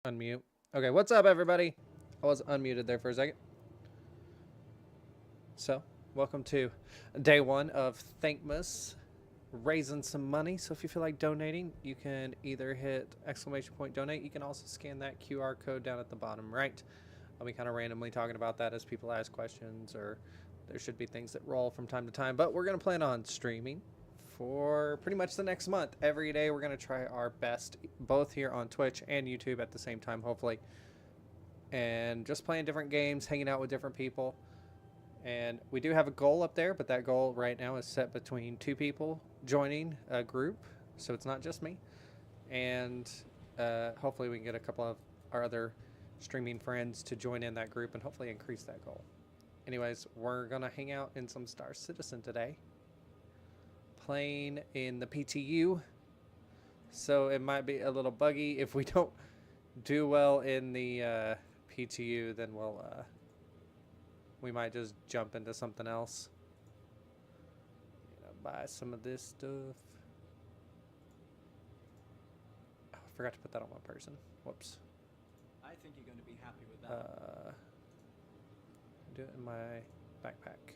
Unmute. Okay, what's up, everybody? I was unmuted there for a second. So, welcome to day one of Thankmas, raising some money. So if you feel like donating, you can either hit !donate. You can also scan that QR code down at the bottom right. I'll be kind of randomly talking about that as people ask questions, or there should be things that roll from time to time. But we're going to plan on streaming for pretty much the next month. Every day we're going to try our best, both here on Twitch and YouTube at the same time, hopefully. And just playing different games, hanging out with different people. And we do have a goal up there, but that goal right now is set between 2 people joining a group. So it's not just me. And hopefully we can get a couple of our other streaming friends to join in that group and hopefully increase that goal. Anyways, we're going to hang out in some Star Citizen today. Playing in the PTU. So it might be a little buggy. If we don't do well in the PTU, then we might just jump into something else. Buy some of this stuff. Oh, I forgot to put that on one person. Whoops. I think you're going to be happy with that. Do it in my backpack.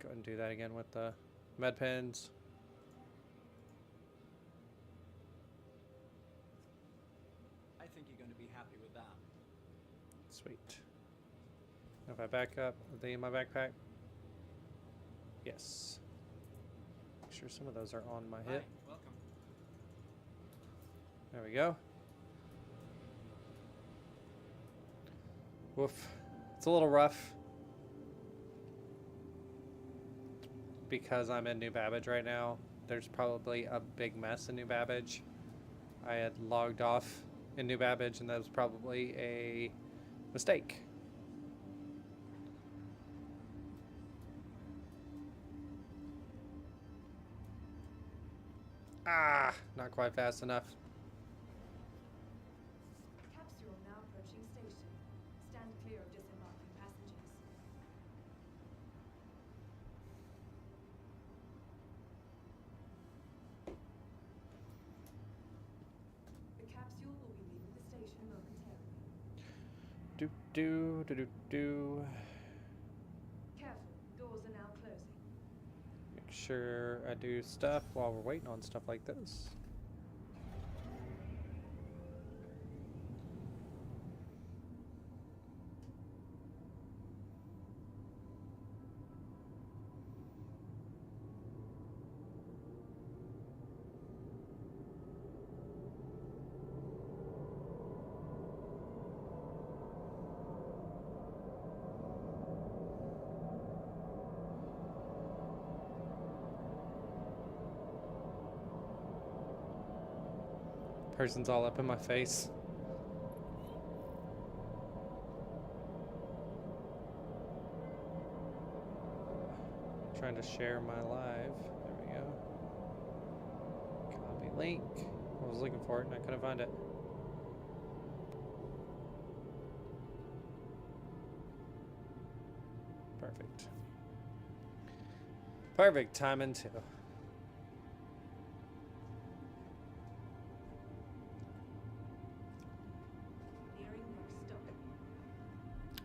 Go ahead and do that again with the med pens. I think you're going to be happy with that. Sweet. If I back up, are they in my backpack? Yes. Make sure some of those are on my hip. Hi, welcome. There we go. Woof. It's a little rough because I'm in New Babbage right now. There's probably a big mess in New Babbage. I had logged off in New Babbage, and that was probably a mistake. Ah, not quite fast enough. Capsule now approaching station. Stand clear of disembarking passengers. The capsule will be leaving the station momentarily. Careful, doors are now closing. Make sure I do stuff while we're waiting on stuff like this. Person's all up in my face. Trying to share my live. There we go. Copy link. I was looking for it and I couldn't find it. Perfect. Perfect. Timing too.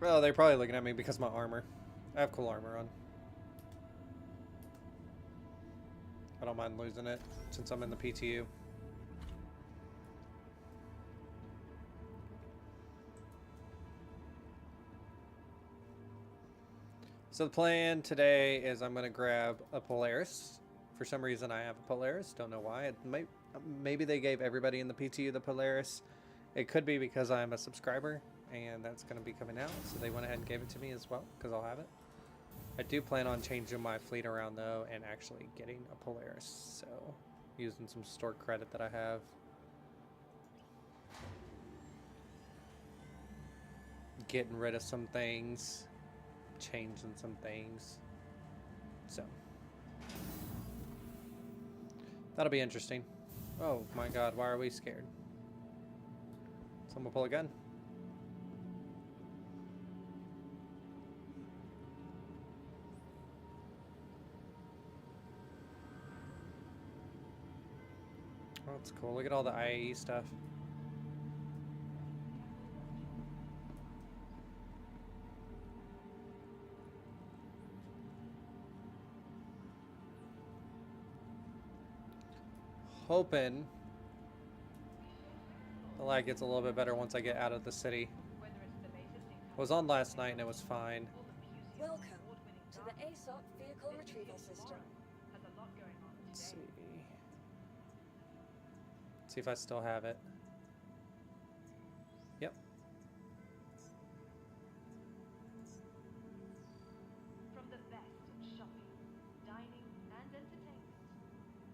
Well, they're probably looking at me because of my armor. I have cool armor on. I don't mind losing it since I'm in the PTU. So the plan today is I'm going to grab a Polaris. For some reason I have a Polaris. Don't know why. Maybe they gave everybody in the PTU the Polaris. It could be because I'm a subscriber and that's going to be coming out. So they went ahead and gave it to me as well because I'll have it. I do plan on changing my fleet around though and actually getting a Polaris. So using some stored credit that I have. Getting rid of some things. Changing some things. So that'll be interesting. Oh my god, why are we scared? Someone pull a gun. Oh, that's cool. Look at all the IAE stuff. Hoping the lag gets a little bit better once I get out of the city. I was on last night and it was fine. Welcome to the ASOP vehicle retrieval system. Let's see. See if I still have it. Yep. From the best in shopping, dining, and entertainment,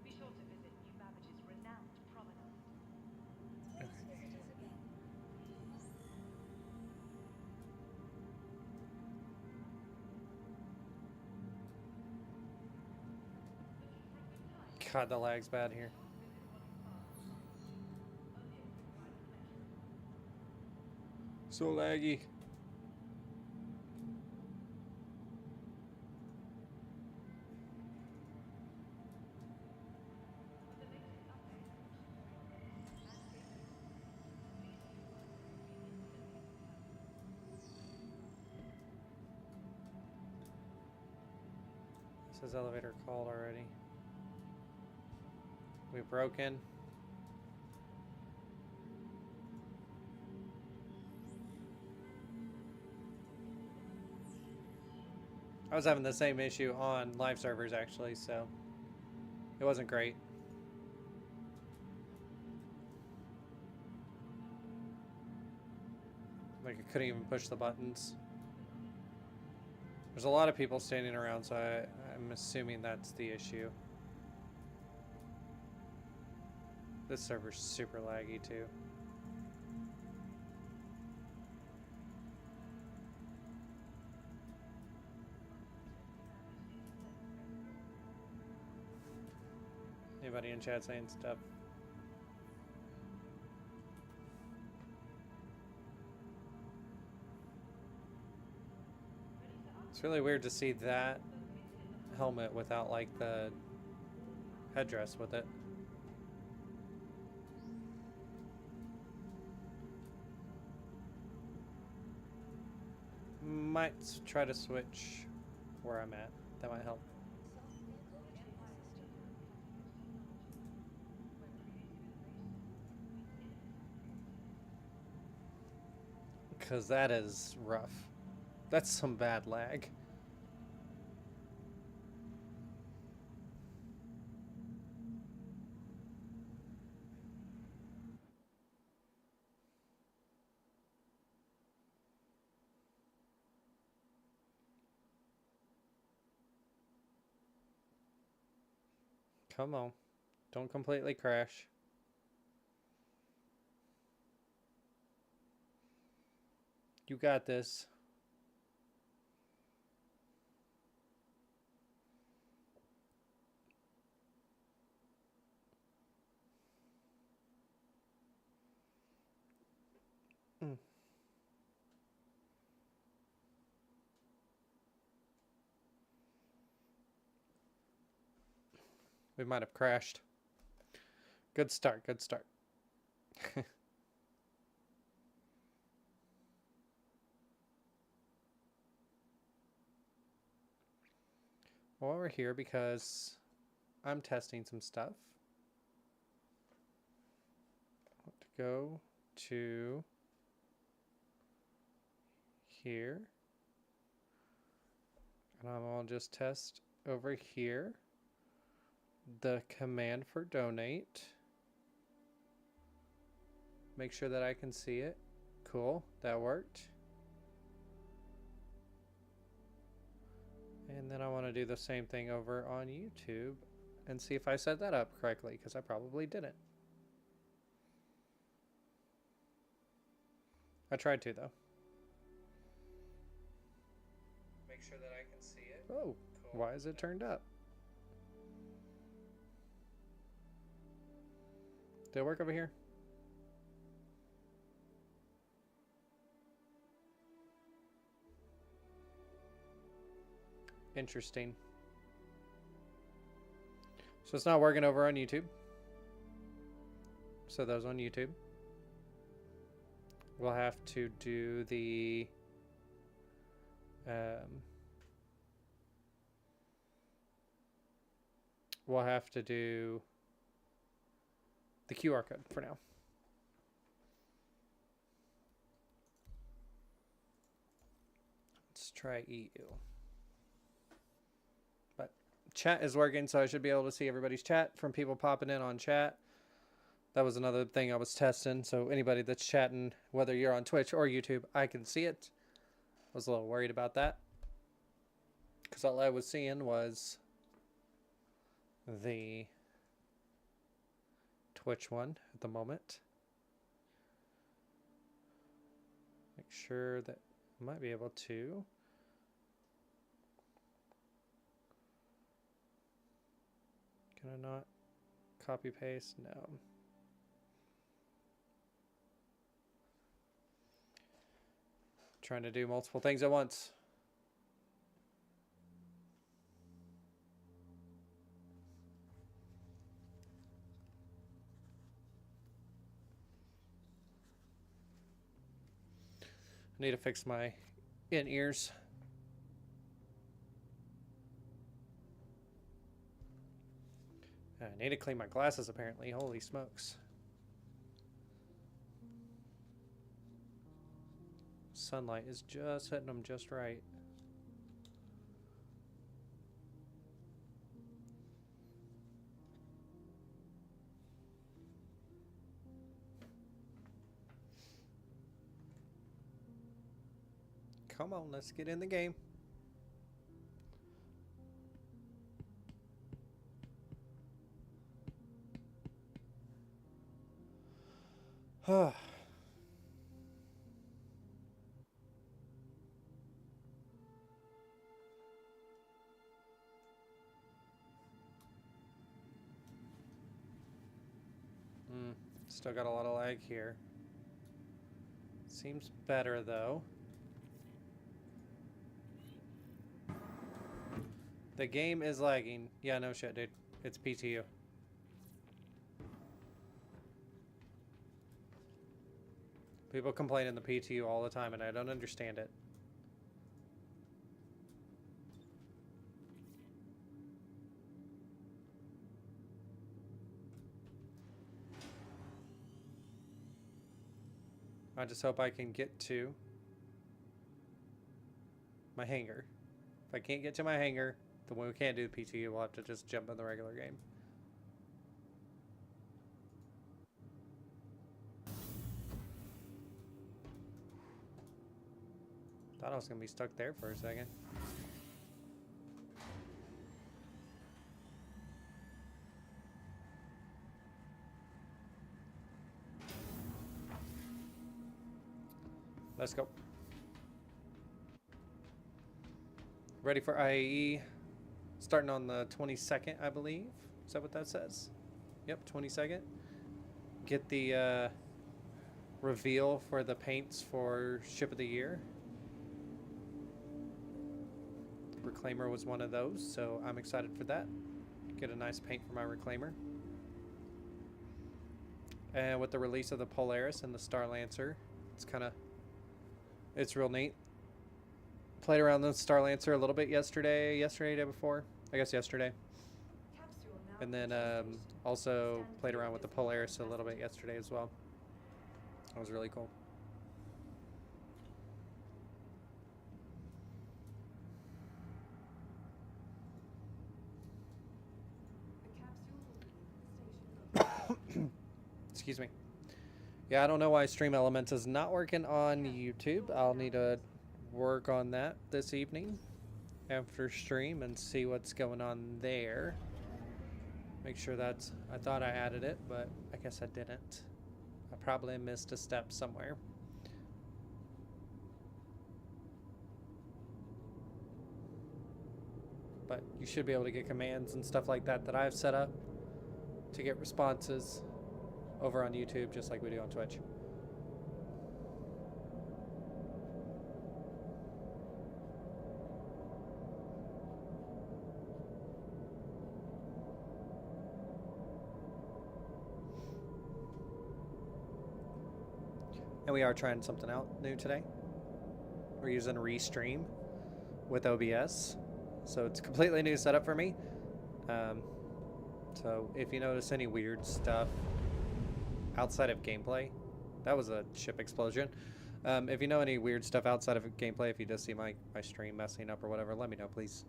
be sure to visit New Babbage's renowned promenade. Please visit us again. God, the lag's bad here. So laggy. Says elevator called already. We broken. I was having the same issue on live servers actually, so it wasn't great. Like I couldn't even push the buttons. There's a lot of people standing around, so I'm assuming that's the issue. This server's super laggy too. Anybody in chat saying stuff? It's really weird to see that helmet without like the headdress with it. Might try to switch where I'm at. That might help. Because that is rough. That's some bad lag. Come on. Don't completely crash. You got this. We might have crashed. Good start, good start. Well, we're here because I'm testing some stuff. I want to go to here. And I'm going to just test over here the command for donate. Make sure that I can see it. Cool, that worked. And then I want to do the same thing over on YouTube and see if I set that up correctly, because I probably didn't. I tried to, though. Make sure that I can see it. Oh, cool. Why is it turned up? Did it work over here? Interesting. So it's not working over on YouTube. So those on YouTube. We'll have to do the we'll have to do the QR code for now. Let's try EU. But chat is working, so I should be able to see everybody's chat from people popping in on chat. That was another thing I was testing. So anybody that's chatting, whether you're on Twitch or YouTube, I can see it. I was a little worried about that, because all I was seeing was the Twitch one at the moment. Make sure that I might be able to. Can I not copy paste? No. Trying to do multiple things at once. I need to fix my in-ears. I need to clean my glasses apparently. Holy smokes. Sunlight is just hitting them just right. Come on, let's get in the game. Still got a lot of lag here. Seems better though. The game is lagging. Yeah, no shit, dude. It's PTU. People complain in the PTU all the time and I don't understand it. I just hope I can get to my hangar. If I can't get to my hangar, then when we can't do the PTU, we'll have to just jump in the regular game. Thought I was going to be stuck there for a second. Let's go. Ready for IAE. Starting on the 22nd, I believe. Is that what that says? Yep, 22nd. Get the reveal for the paints for Ship of the Year. Reclaimer was one of those, so I'm excited for that. Get a nice paint for my Reclaimer. And with the release of the Polaris and the Star Lancer, it's real neat. Played around the Star Lancer a little bit yesterday, day before. I guess yesterday. And then also played around with the Polaris a little bit yesterday as well. That was really cool. Excuse me. Yeah, I don't know why Stream Elements is not working on YouTube. I'll need to work on that this evening after stream and see what's going on there. Make sure that's... I thought I added it, but I guess I didn't. I probably missed a step somewhere. But you should be able to get commands and stuff like that that I've set up to get responses over on YouTube, just like we do on Twitch. And we are trying something out new today. We're using Restream with OBS. So it's a completely new setup for me. So if you notice any weird stuff outside of gameplay, that was a ship explosion. If you know any weird stuff outside of gameplay, if you just see my stream messing up or whatever, let me know, please.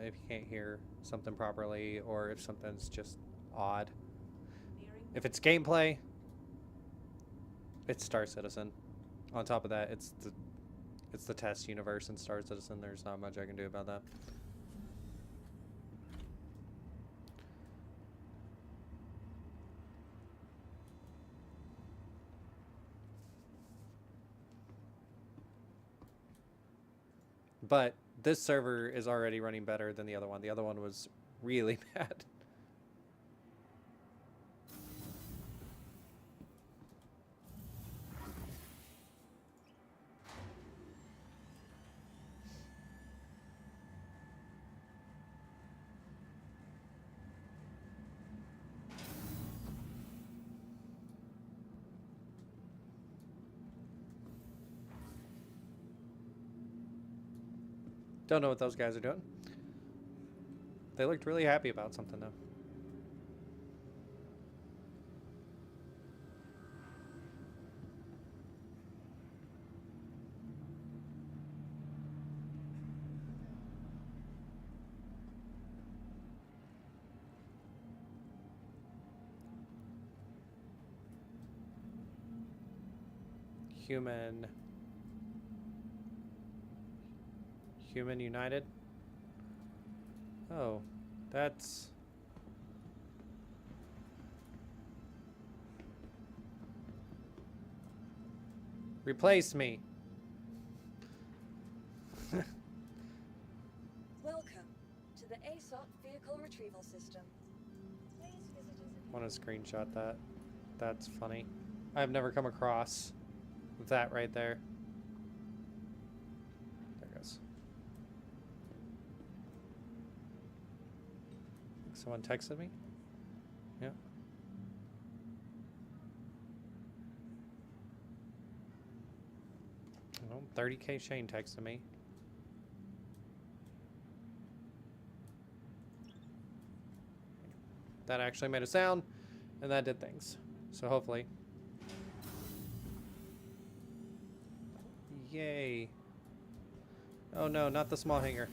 If you can't hear something properly or if something's just odd. If it's gameplay, it's Star Citizen. On top of that, it's the test universe in Star Citizen. There's not much I can do about that. But this server is already running better than the other one. The other one was really bad. Don't know what those guys are doing. They looked really happy about something, though. Human United? Oh, that's... Replace me. Welcome to the ASOP vehicle retrieval system. Please visit us again. Want to screenshot that. That's funny. I've never come across that right there. There it goes. Someone texted me? Yeah. Oh, 30K Shane texted me. That actually made a sound, and that did things. So hopefully. Yay. Oh no, not the small hangar.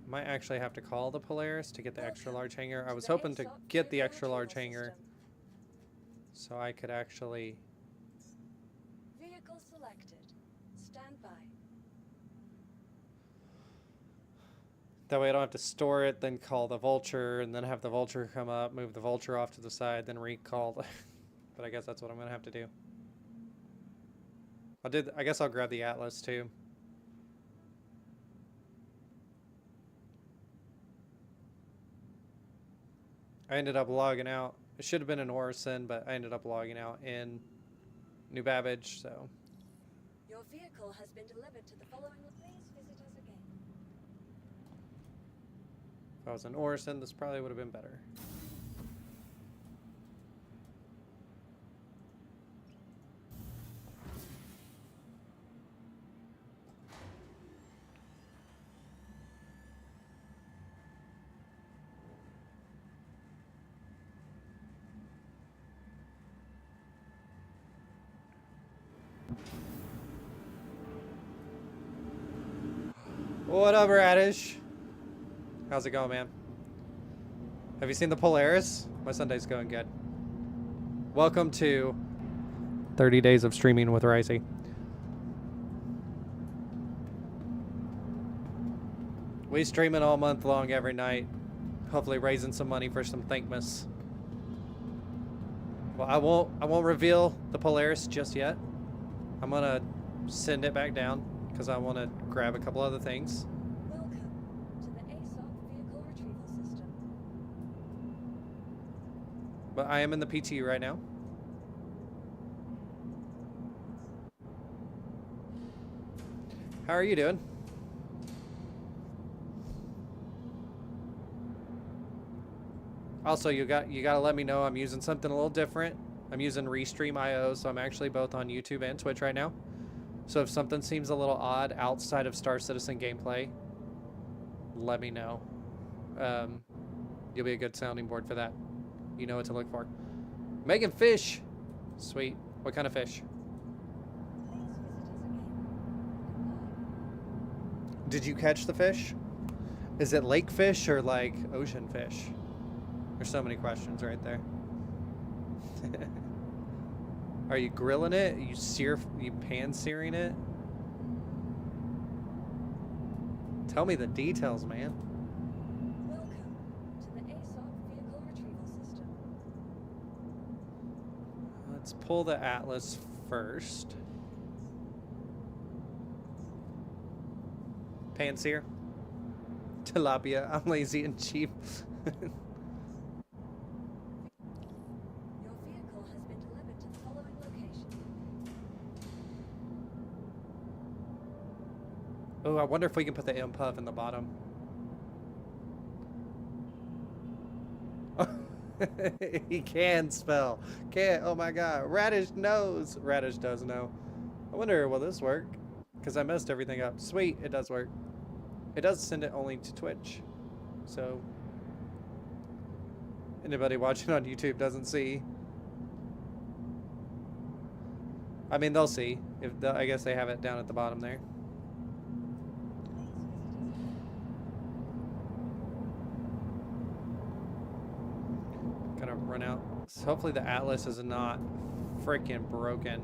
Might actually have to call the Polaris to get the extra large hangar. I was hoping to get the extra large hangar so I could actually... Vehicle selected. Stand by. That way I don't have to store it, then call the Vulture, and then have the Vulture come up, move the Vulture off to the side, then recall the... But I guess that's what I'm going to have to do. I guess I'll grab the Atlas too. I ended up logging out. It should have been in Orison, but I ended up logging out in New Babbage, so... Your vehicle has been delivered to the following. Please visit us again. If I was in Orison, this probably would have been better. What up, Radish? How's it going, man? Have you seen the Polaris? My Sunday's going good. Welcome to 30 days of streaming with Risey. We streaming all month long every night. Hopefully raising some money for some Thankmas. Well, I won't reveal the Polaris just yet. I'm gonna send it back down because I want to grab a couple other things. Welcome to the ASOP vehicle retrieval system. But I am in the PTU right now. How are you doing? Also, you gotta let me know I'm using something a little different. I'm using Restream.io, so I'm actually both on YouTube and Twitch right now. So if something seems a little odd outside of Star Citizen gameplay, let me know. You'll be a good sounding board for that. You know what to look for. Making fish. Sweet. What kind of fish? Did you catch the fish? Is it lake fish or like ocean fish? There's so many questions right there. Are you grilling it? You pan searing it? Tell me the details, man. Welcome to the ASOP vehicle retrieval system. Let's pull the Atlas first. Pan sear. Tilapia. I'm lazy and cheap. Your vehicle has been delivered to the following location. Oh, I wonder if we can put the MPUF in the bottom. He can spell. Can't. Oh my god. Radish knows. Radish does know. I wonder, will this work? Because I messed everything up. Sweet, it does work. It does send it only to Twitch. So anybody watching on YouTube doesn't see. I mean, they'll see. I guess they have it down at the bottom there. Gonna run out. So hopefully the Atlas is not freaking broken.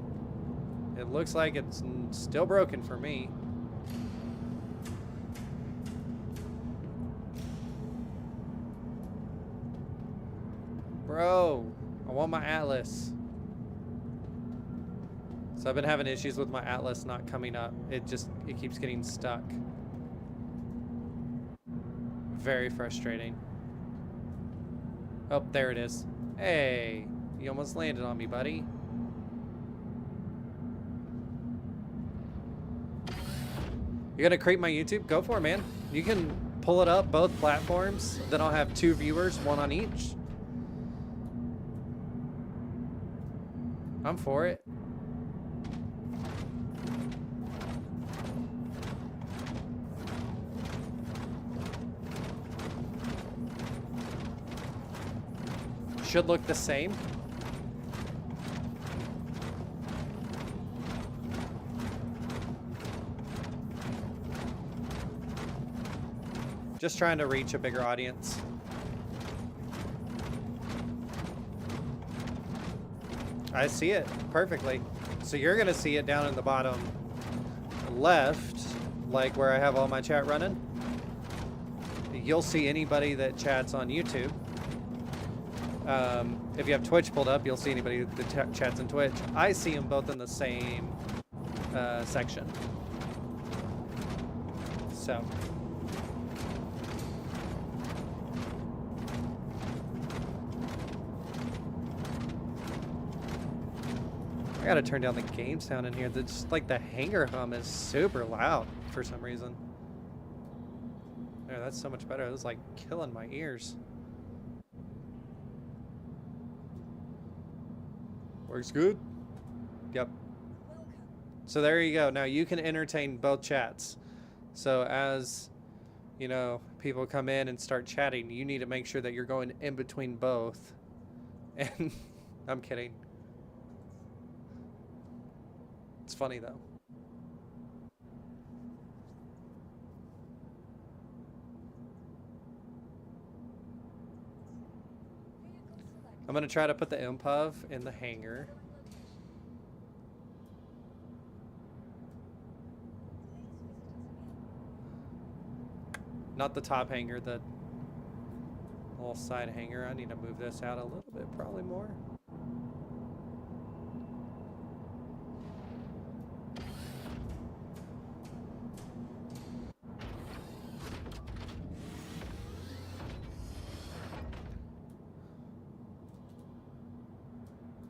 It looks like it's still broken for me. Bro, I want my Atlas. So I've been having issues with my Atlas not coming up. It keeps getting stuck. Very frustrating. Oh, there it is. Hey, you almost landed on me, buddy. You're gonna create my YouTube? Go for it, man. You can pull it up both platforms. Then I'll have 2 viewers, 1 on each. I'm for it. Should look the same. Just trying to reach a bigger audience. I see it perfectly. So you're gonna see it down in the bottom left, like where I have all my chat running. You'll see anybody that chats on YouTube. If you have Twitch pulled up, you'll see anybody that chats in Twitch. I see them both in the same section. So. I gotta turn down the game sound in here. It's like the hanger hum is super loud for some reason. There, that's so much better. It was like killing my ears. Works good? Yep. So there you go. Now you can entertain both chats. So as, you know, people come in and start chatting, you need to make sure that you're going in between both. And I'm kidding. It's funny though. I'm gonna try to put the MPUV in the hangar. Not the top hanger, the little side hanger. I need to move this out a little bit, probably more.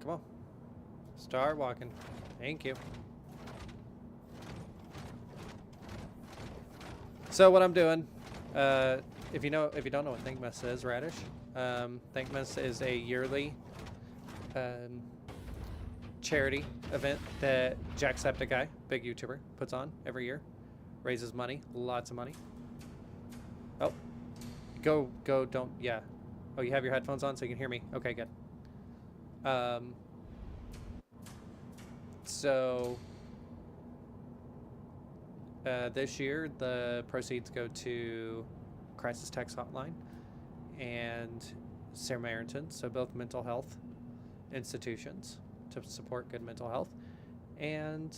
Come on. Start walking. Thank you. So what I'm doing, if you don't know what Thankmas is, Radish, Thankmas is a yearly um, charity event that Jacksepticeye, big YouTuber, puts on every year. Raises money, lots of money. Oh, go, don't, yeah. Oh, you have your headphones on so you can hear me. Okay, good. So this year the proceeds go to Crisis Text Hotline and Samaritan, so both mental health institutions to support good mental health. And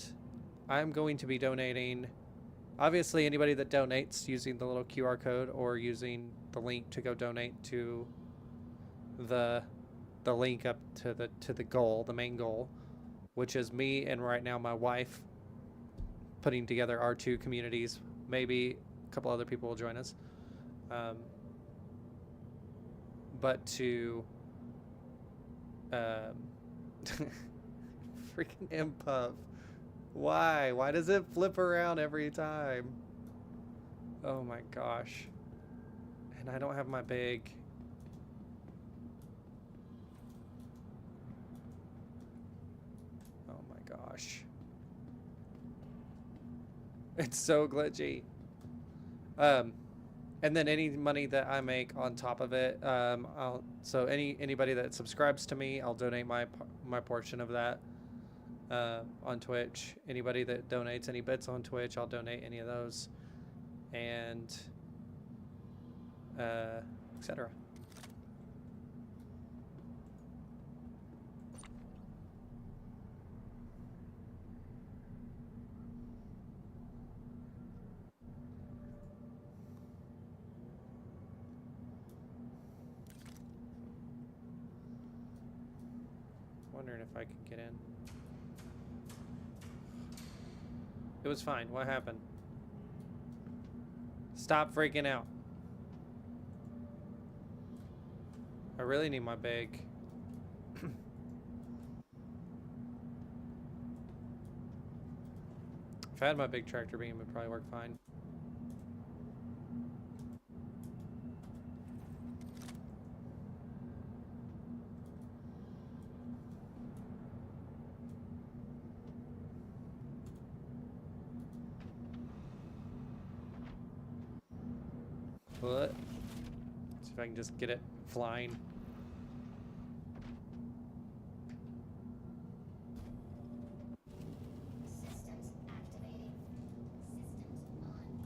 I'm going to be donating, obviously anybody that donates using the little QR code or using the link to go donate to the link up to the goal, the main goal, which is me and right now my wife putting together our two communities. Maybe a couple other people will join us. But to freaking MPUF. Why does it flip around every time? Oh my gosh. And I don't have my big... Oh my gosh. It's so glitchy. And then any money that I make on top of it, so anybody that subscribes to me, I'll donate my portion of that on Twitch. Anybody that donates any bits on Twitch, I'll donate any of those, and etc. Wondering if I could get in. It was fine. What happened? Stop freaking out. I really need my big. If I had my big tractor beam, it would probably work fine. What? See if I can just get it flying. Systems activating. Systems on.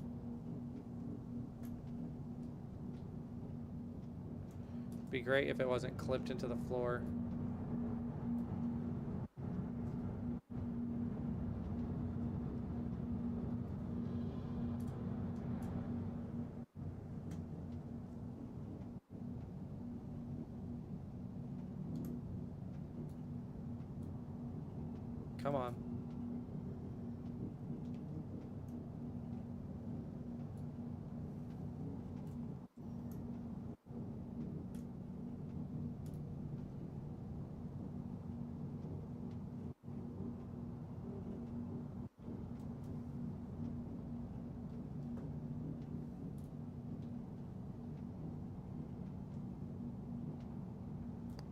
Be great if it wasn't clipped into the floor. Come on.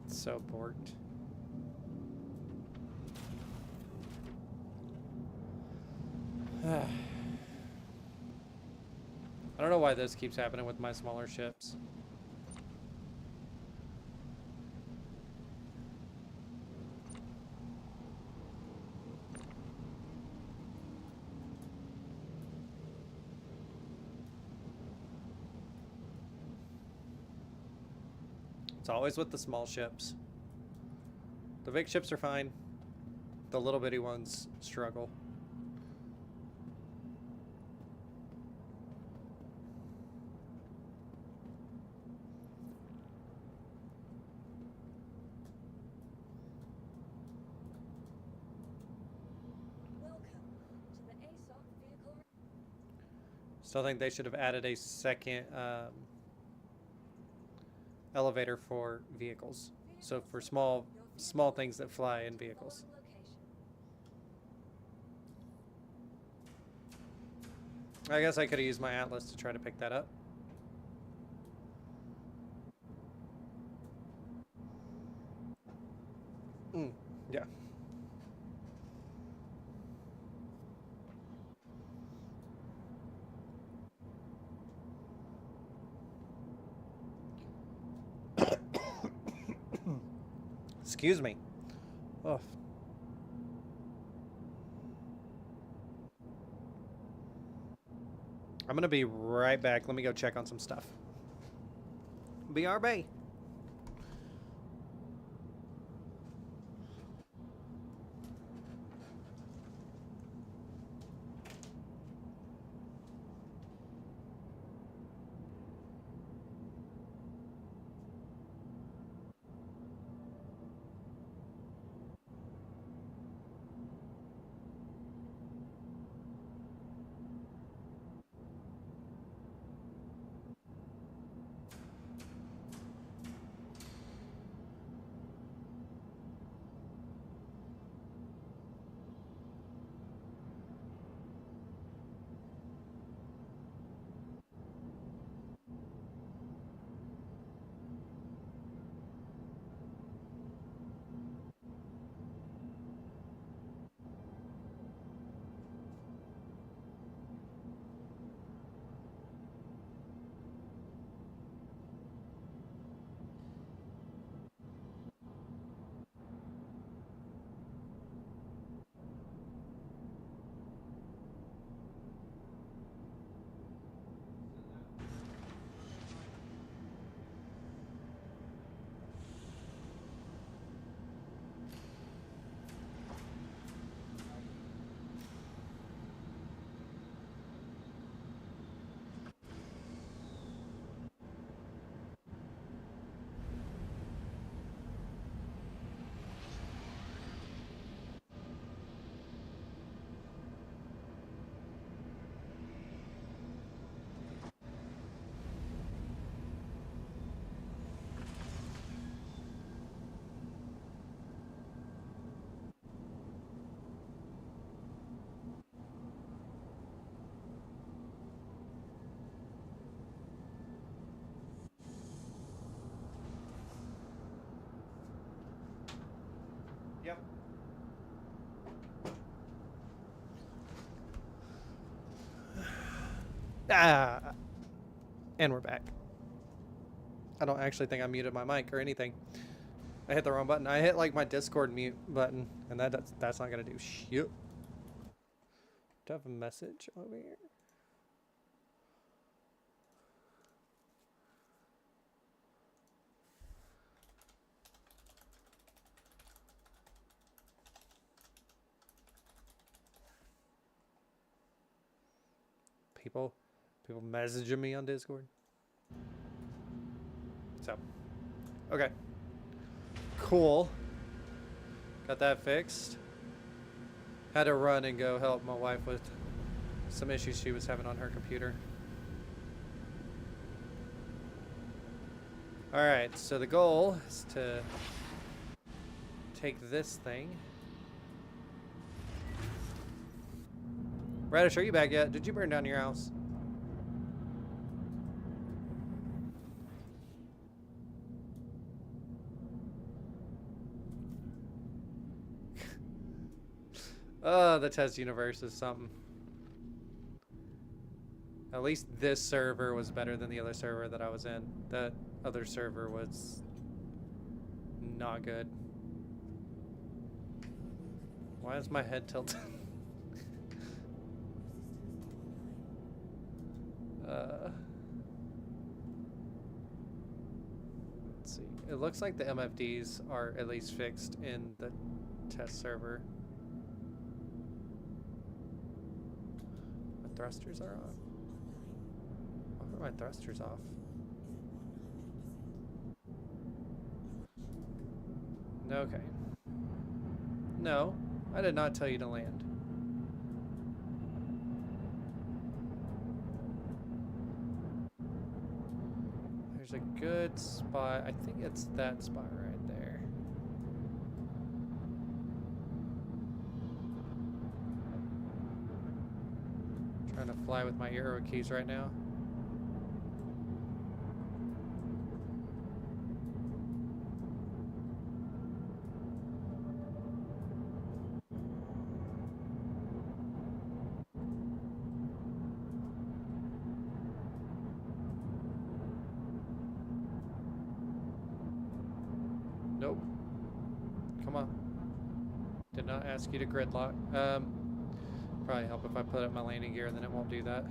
It's so borked. I don't know why this keeps happening with my smaller ships. It's always with the small ships. The big ships are fine. The little bitty ones struggle. Still think they should have added a second elevator for vehicles. So for small things that fly in vehicles. I guess I could have used my Atlas to try to pick that up. Yeah. Excuse me. Oh. I'm gonna be right back. Let me go check on some stuff. BRB. Yep. Ah. And we're back. I don't actually think I muted my mic or anything. I hit the wrong button. I hit like my Discord mute button, and that's not gonna do shit. Do I have a message over here? People messaging me on Discord. So, okay, cool. Got that fixed. Had to run and go help my wife with some issues she was having on her computer. All right, so the goal is to take this thing. Radish, are you back yet? Did you burn down your house? Oh, the test universe is something. At least this server was better than the other server that I was in. That other server was not good. Why is my head tilted? Let's see. It looks like the MFDs are at least fixed in the test server. My thrusters are off. Why are my thrusters off? Okay. No, I did not tell you to land. There's a good spot. I think it's that spot right there. Trying to fly with my arrow keys right now. Nope. Come on. Did not ask you to gridlock. Probably help if I put up my landing gear, then it won't do that.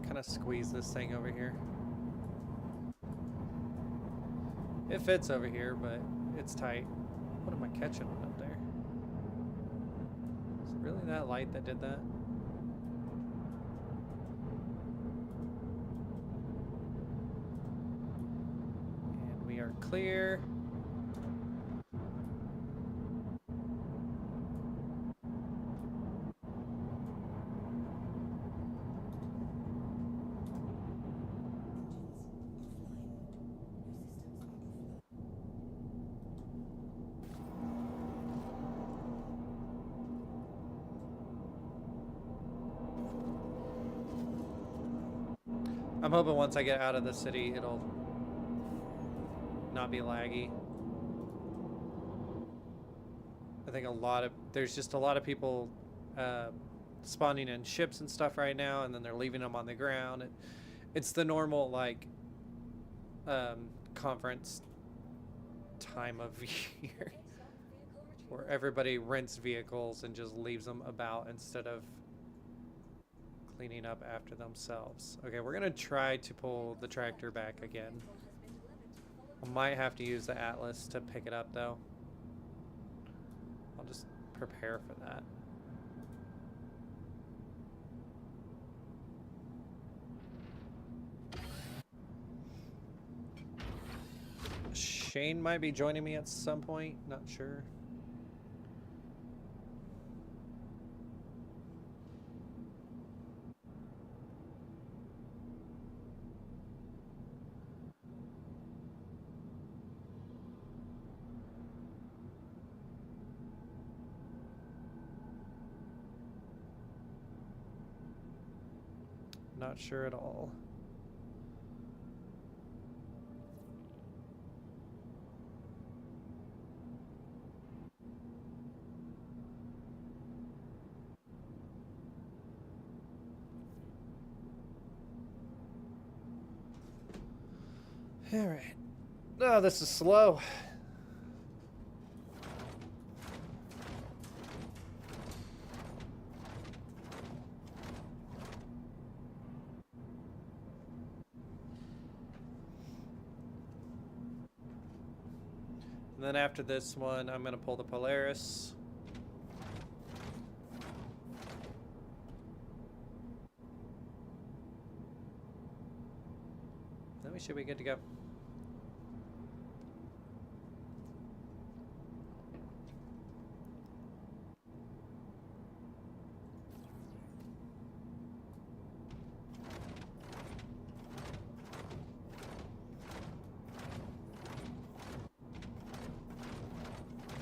Kind of squeeze this thing over here. It fits over here, but it's tight. What am I catching up there? Is it really that light that did that? And we are clear. I'm hoping once I get out of the city, it'll not be laggy. I think there's just a lot of people spawning in ships and stuff right now, and then they're leaving them on the ground. It's the normal, like, conference time of year where everybody rents vehicles and just leaves them about instead of cleaning up after themselves. Okay, we're gonna try to pull the tractor back again. I might have to use the Atlas to pick it up though. I'll just prepare for that. Shane might be joining me at some point, not sure. Not sure at all. All right. Oh, this is slow. And then after this one, I'm going to pull the Polaris. Then we should be good to go.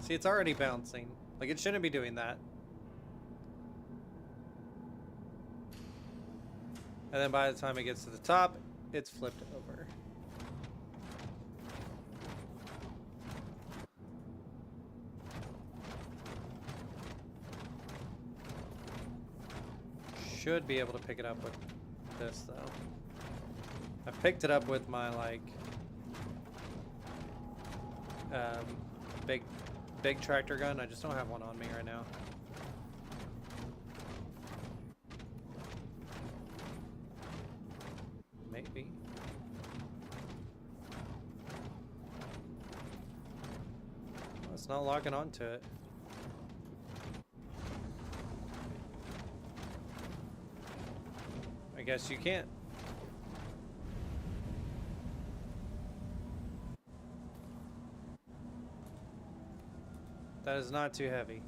See, it's already bouncing. Like, it shouldn't be doing that. And then by the time it gets to the top, it's flipped over. Should be able to pick it up with this, though. I've picked it up with my, like, big tractor gun. I just don't have one on me right now. Maybe. Well, it's not locking onto it. I guess you can't. That is not too heavy.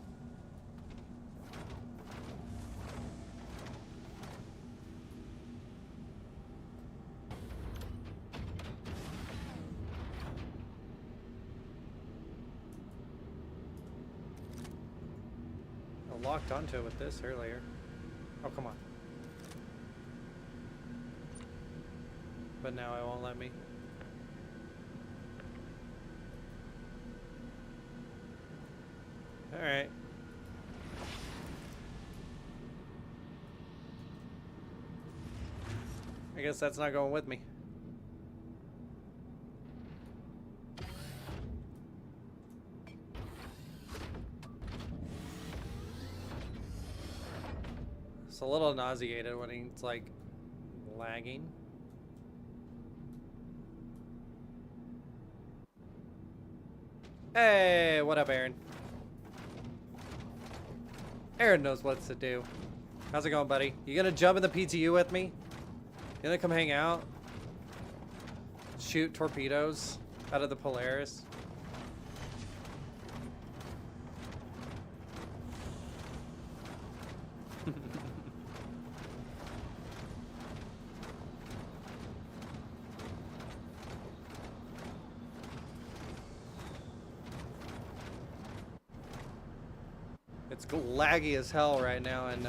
I locked onto it with this earlier. Oh, come on. But now it won't let me. All right. I guess that's not going with me. It's a little nauseated when it's like lagging. Hey, what up, Aaron? Aaron knows what to do. How's it going, buddy? You gonna jump in the PTU with me? You gonna come hang out? Shoot torpedoes out of the Polaris? It's laggy as hell right now, and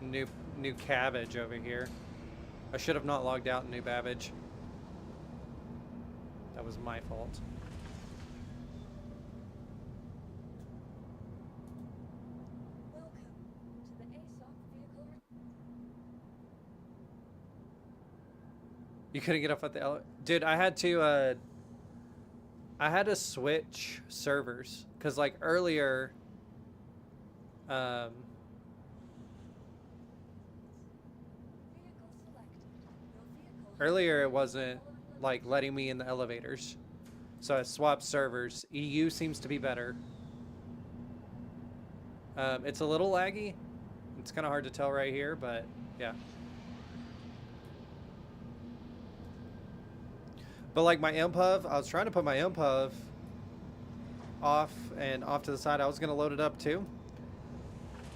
new cabbage over here. I should have not logged out in New Babbage. That was my fault. Welcome to the ASOP vehicle. You couldn't get up at the elevator, dude. I had to switch servers because like earlier, Vehicle select. Your vehicle. earlier it wasn't like letting me in the elevators, so I swapped servers. EU seems to be better. It's a little laggy. It's kind of hard to tell right here, but yeah. But like my MPUV, I was trying to put my MPUV off and off to the side. I was gonna load it up too,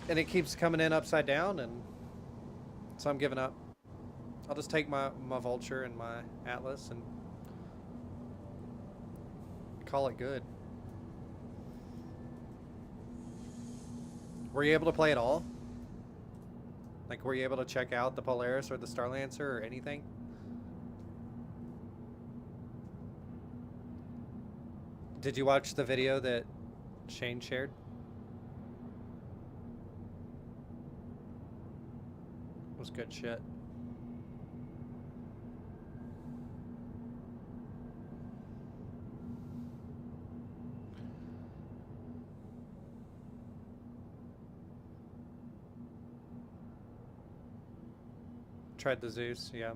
and it keeps coming in upside down, and so I'm giving up. I'll just take my Vulture and my Atlas and call it good. Were you able to play it all? Like, were you able to check out the Polaris or the Starlancer or anything? Did you watch the video that Shane shared? It was good shit. Tried the Zeus, yeah.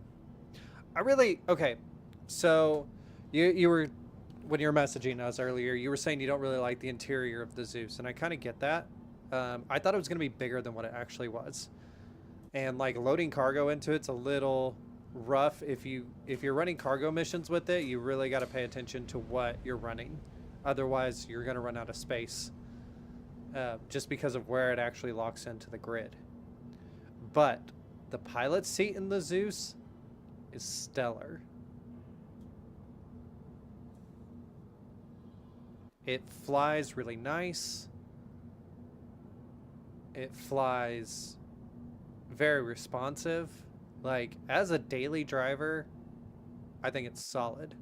Okay, so you were, when you were messaging us earlier, you were saying you don't really like the interior of the Zeus, and I kind of get that. I thought it was going to be bigger than what it actually was. And like loading cargo into it's a little rough. If you're running cargo missions with it, you really got to pay attention to what you're running. Otherwise, you're going to run out of space. Just because of where it actually locks into the grid. But the pilot seat in the Zeus is stellar. It flies really nice. It flies very responsive. Like, as a daily driver, I think it's solid.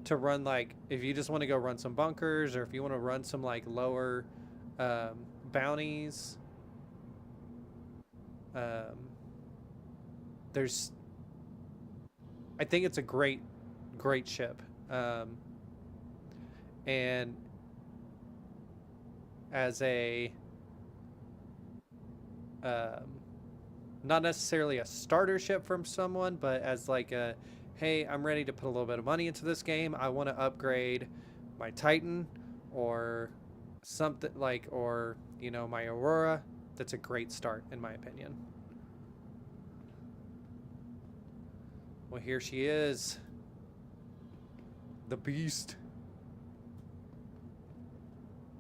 To run, like, if you just want to go run some bunkers, or if you want to run some, like, lower bounties. I think it's a great ship. And as a not necessarily a starter ship from someone, but as like a, hey, I'm ready to put a little bit of money into this game. I want to upgrade my Titan or something like, or, you know, my Aurora. That's a great start, in my opinion. Well, here she is. The beast.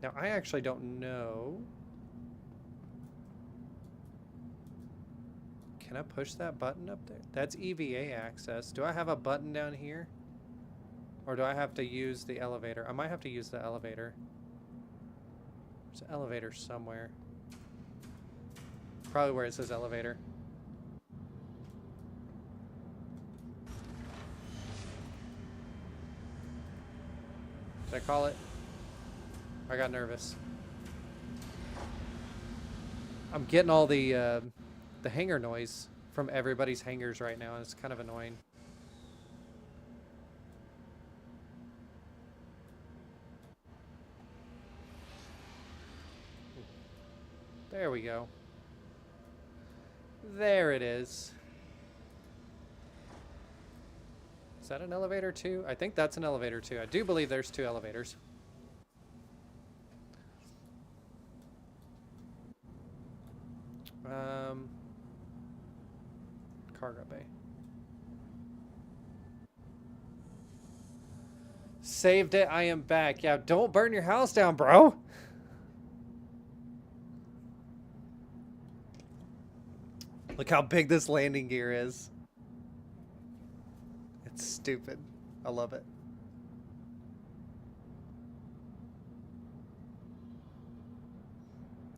Now, I actually don't know. Can I push that button up there? That's EVA access. Do I have a button down here? Or do I have to use the elevator? I might have to use the elevator. There's an elevator somewhere. Probably where it says elevator. Did I call it? I got nervous. I'm getting all the hangar noise from everybody's hangars right now, and it's kind of annoying. There we go. There it is. Is that an elevator too? I think that's an elevator too. I do believe there's 2 elevators. Cargo bay. Saved it. I am back. Yeah, don't burn your house down, bro. Look how big this landing gear is. It's stupid. I love it.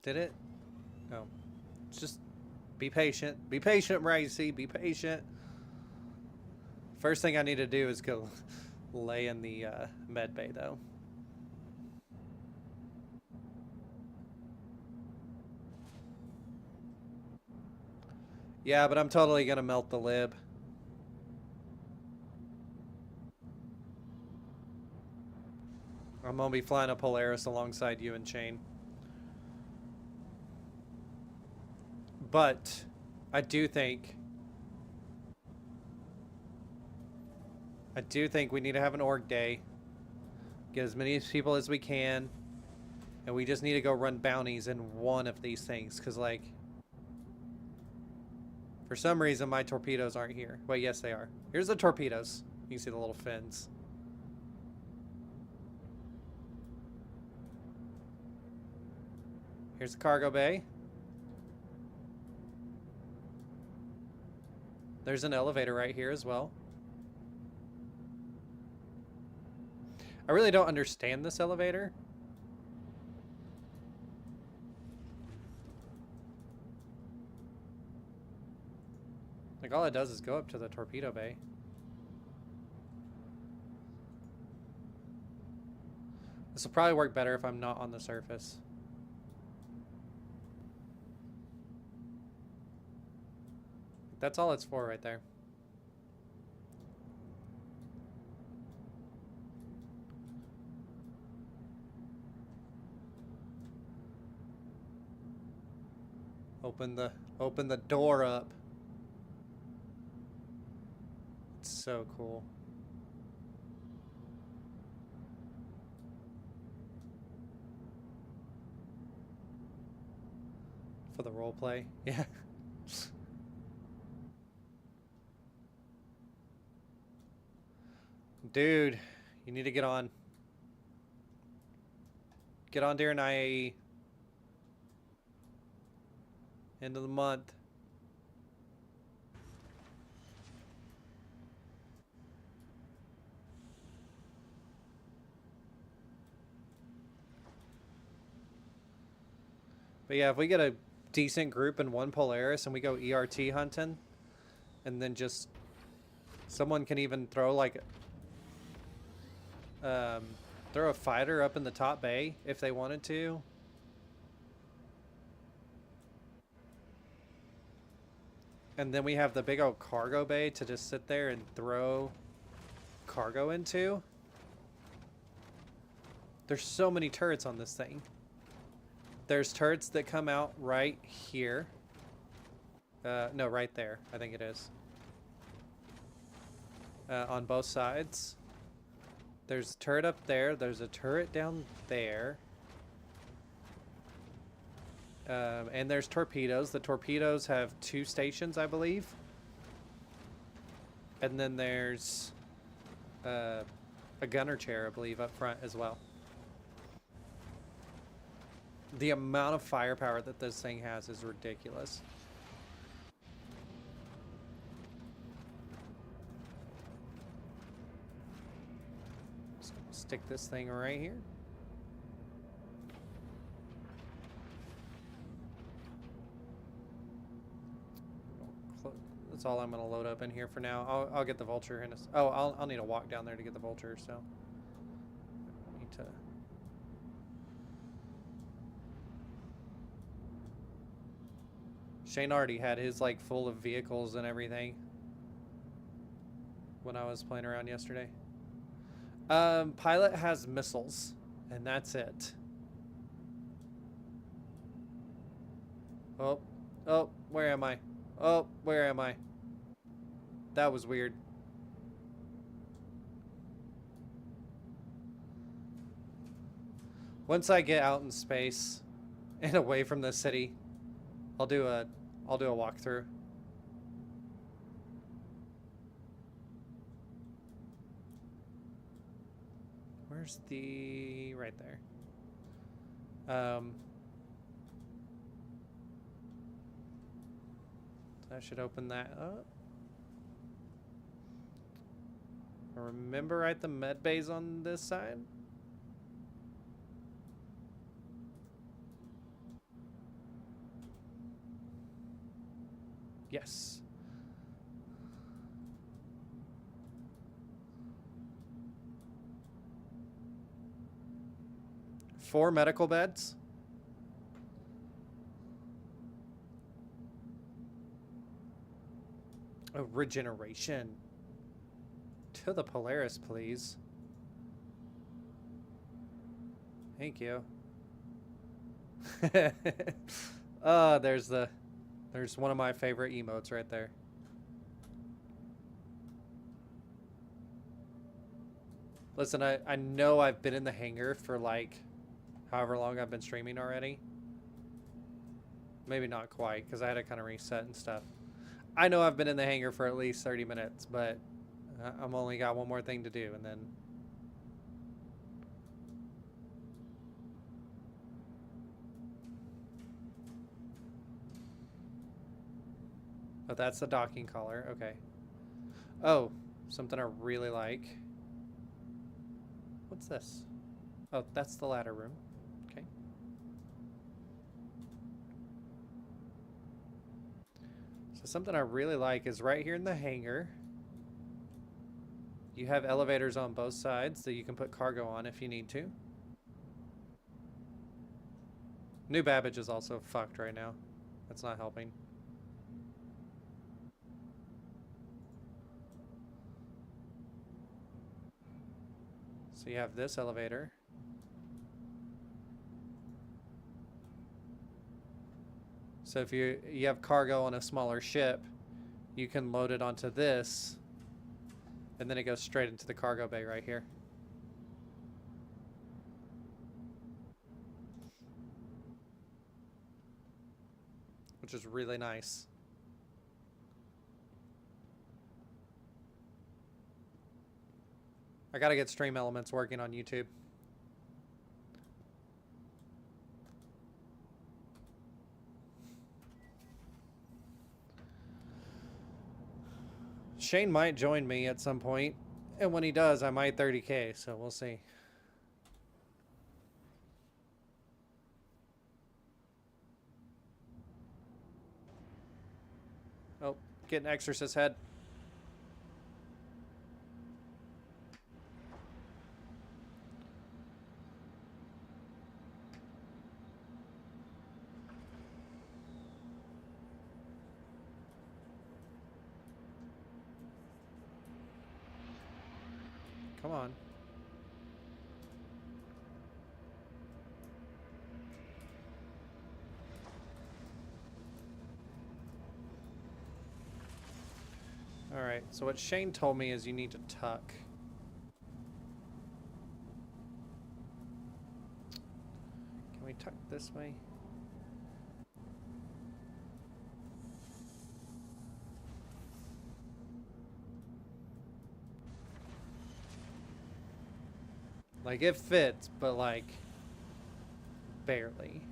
Did it? No. It's just be patient. Be patient, Racy. Be patient. First thing I need to do is go lay in the med bay, though. Yeah, but I'm totally gonna melt the lib. I'm gonna be flying a Polaris alongside you and Shane. But I do think we need to have an org day. Get as many people as we can. And we just need to go run bounties in one of these things. Because, like, for some reason, my torpedoes aren't here. Wait, yes, they are. Here's the torpedoes. You can see the little fins. Here's the cargo bay. There's an elevator right here as well. I really don't understand this elevator. Like, all it does is go up to the torpedo bay. This will probably work better if I'm not on the surface. That's all it's for right there. Open the door up. It's so cool. For the role play. Yeah. Dude, you need to get on. Get on during IAE. End of the month. But yeah, if we get a decent group in one Polaris and we go ERT hunting, and then just someone can even throw like throw a fighter up in the top bay if they wanted to. And then we have the big old cargo bay to just sit there and throw cargo into. There's so many turrets on this thing. There's turrets that come out right here. No, right there. I think it is. On both sides. There's a turret up there. There's a turret down there. And there's torpedoes. The torpedoes have 2 stations, I believe. And then there's a gunner chair, I believe, up front as well. The amount of firepower that this thing has is ridiculous. Just gonna stick this thing right here. That's all I'm gonna load up in here for now. I'll get the vulture in a... Oh, I'll need to walk down there to get the vulture, so... Need to... Shane already had his, like, full of vehicles and everything when I was playing around yesterday. Pilot has missiles, and that's it. Oh, oh, where am I? Oh, where am I? That was weird. Once I get out in space and away from the city, I'll do a walkthrough. Where's the right there? I should open that up. Remember, right, the med bay's on this side. Yes. Four medical beds. Oh, regeneration. To the Polaris, please. Thank you. There's one of my favorite emotes right there. Listen, I know I've been in the hangar for like however long I've been streaming already. Maybe not quite, because I had to kind of reset and stuff. I know I've been in the hangar for at least 30 minutes, but I'm only got one more thing to do, and then... Oh, that's the docking collar. Okay. Oh, something I really like. What's this? Oh, that's the ladder room. Okay. So something I really like is right here in the hangar. You have elevators on both sides that you can put cargo on if you need to. New Babbage is also fucked right now. That's not helping. So you have this elevator. So if you have cargo on a smaller ship, you can load it onto this, and then it goes straight into the cargo bay right here. Which is really nice. I gotta get stream elements working on YouTube. Shane might join me at some point, and when he does, I might 30K, so we'll see. Oh, get an exorcist head. Come on. Alright, so what Shane told me is you need to tuck. Can we tuck this way? Like, it fits, but like, barely.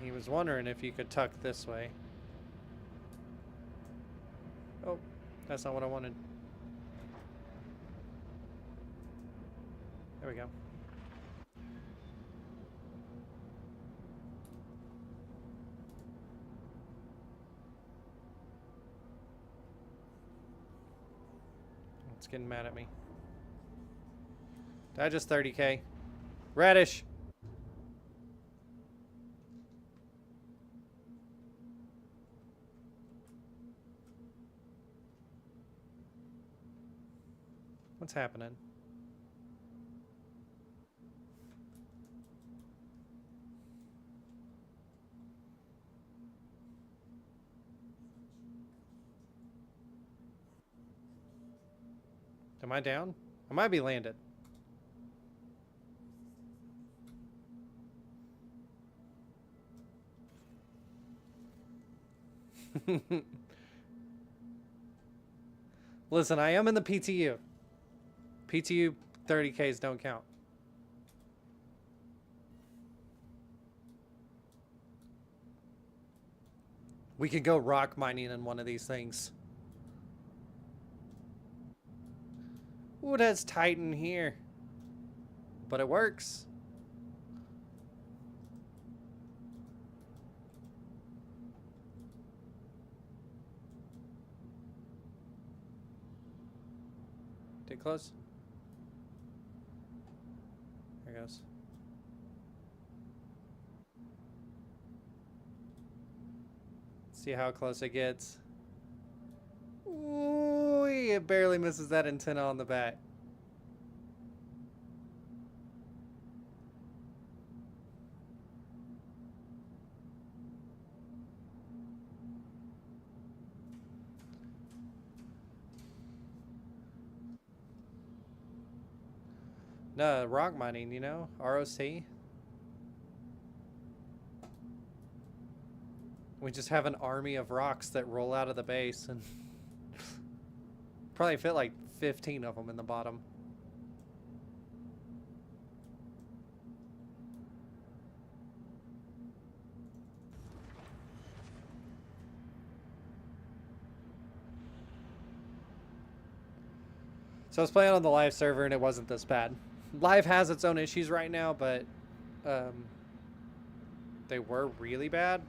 He was wondering if you could tuck this way. Oh, that's not what I wanted. There we go. It's getting mad at me. Did I just 30K? Radish! What's happening? Am I down? I might be landed. Listen, I am in the PTU. PTU 30Ks don't count. We could go rock mining in one of these things. Ooh, that's tight in here. But it works. Did it close? There it goes. See how close it gets. Ooh, it barely misses that antenna on the back. No, rock mining, you know? ROC. We just have an army of rocks that roll out of the base and probably fit like 15 of them in the bottom. So I was playing on the live server and it wasn't this bad. Live has its own issues right now, but they were really bad.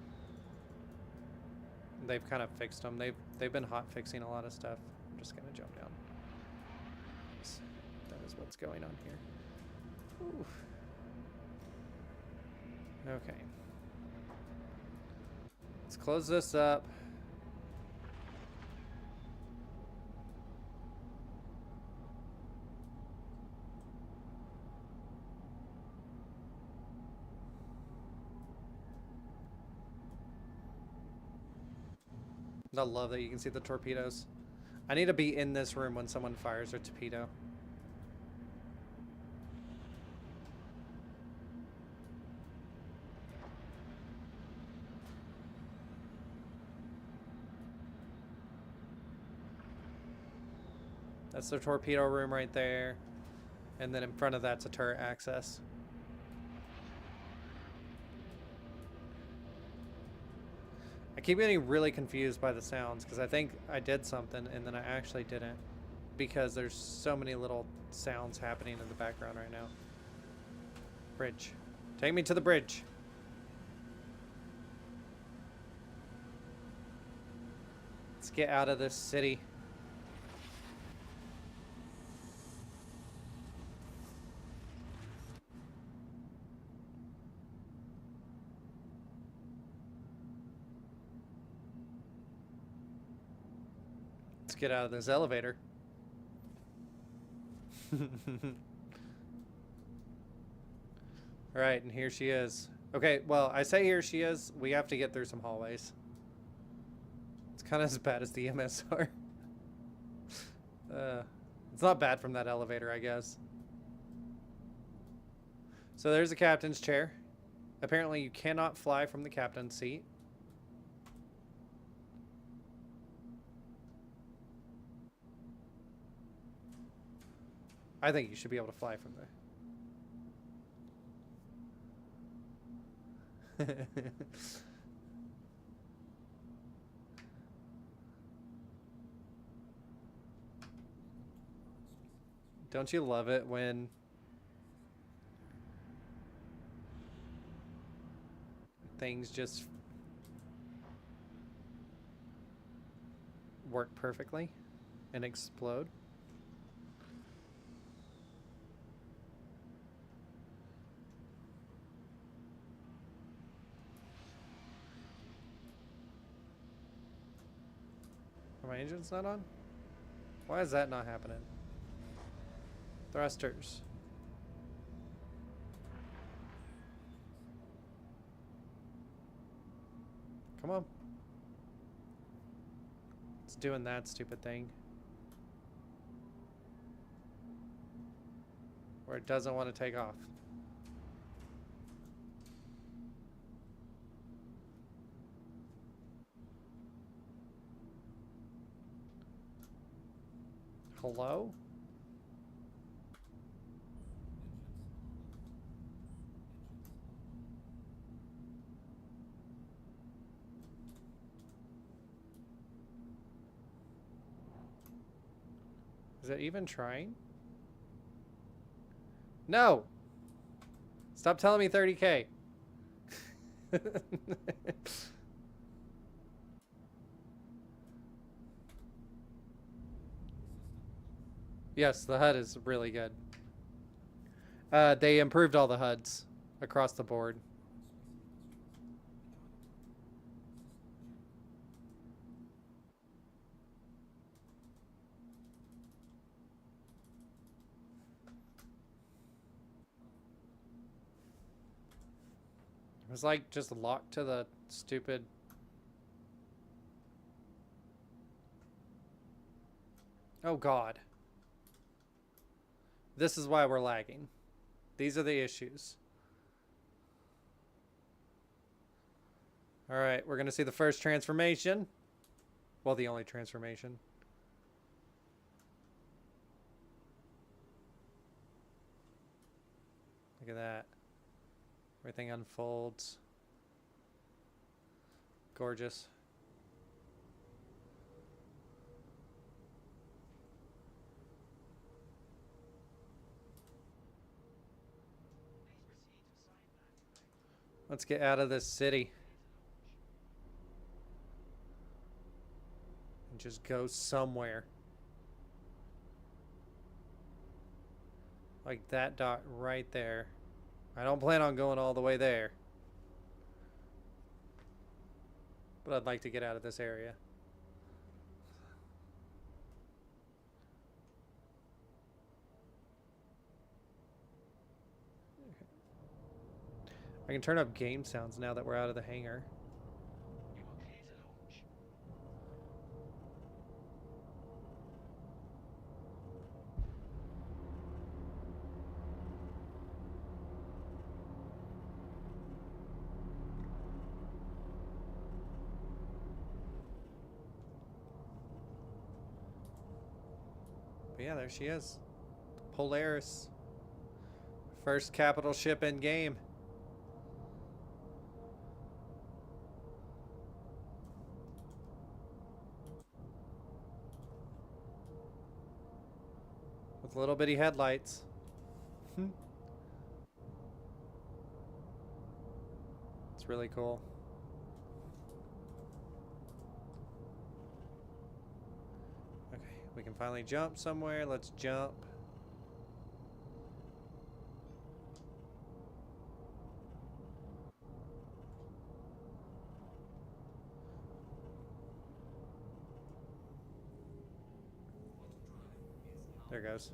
They've kind of fixed them. They've been hot fixing a lot of stuff. I'm just gonna jump down. That is what's going on here. Ooh. Okay. Let's close this up. I love that you can see the torpedoes. I need to be in this room when someone fires a torpedo. That's the torpedo room right there. And then in front of that's a turret access. I keep getting really confused by the sounds because I think I did something and then I actually didn't because there's so many little sounds happening in the background right now. Bridge. Take me to the bridge. Let's get out of this city. Get out of this elevator. Alright, and here she is. Okay, well, I say here she is. We have to get through some hallways. It's kind of as bad as the MSR. It's not bad from that elevator, I guess. So there's the captain's chair. Apparently you cannot fly from the captain's seat. I think you should be able to fly from there. Don't you love it when things just work perfectly and explode? Are my engines not on? Why is that not happening? Thrusters. Come on. It's doing that stupid thing. Where it doesn't want to take off. Hello? Is it even trying? No! Stop telling me 30K. Yes, the HUD is really good. They improved all the HUDs across the board. It was like just locked to the stupid... Oh God. This is why we're lagging. These are the issues. Alright, we're gonna see the first transformation. Well, the only transformation. Look at that. Everything unfolds. Gorgeous. Let's get out of this city. And just go somewhere. Like that dot right there. I don't plan on going all the way there. But I'd like to get out of this area. I can turn up game sounds now that we're out of the hangar. But yeah, there she is. Polaris. First capital ship in game. With little bitty headlights. It's really cool. Okay, we can finally jump somewhere. Let's jump. There it goes.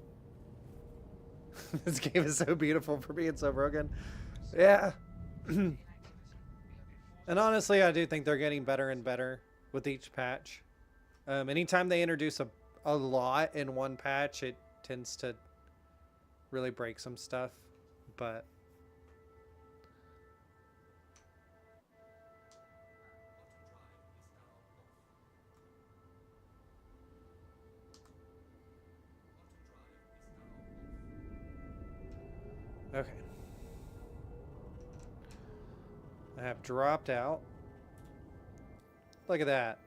This game is so beautiful for being so broken. Yeah. And honestly, I do think they're getting better and better with each patch. Anytime they introduce a lot in one patch, it tends to really break some stuff. But okay. I have dropped out. Look at that.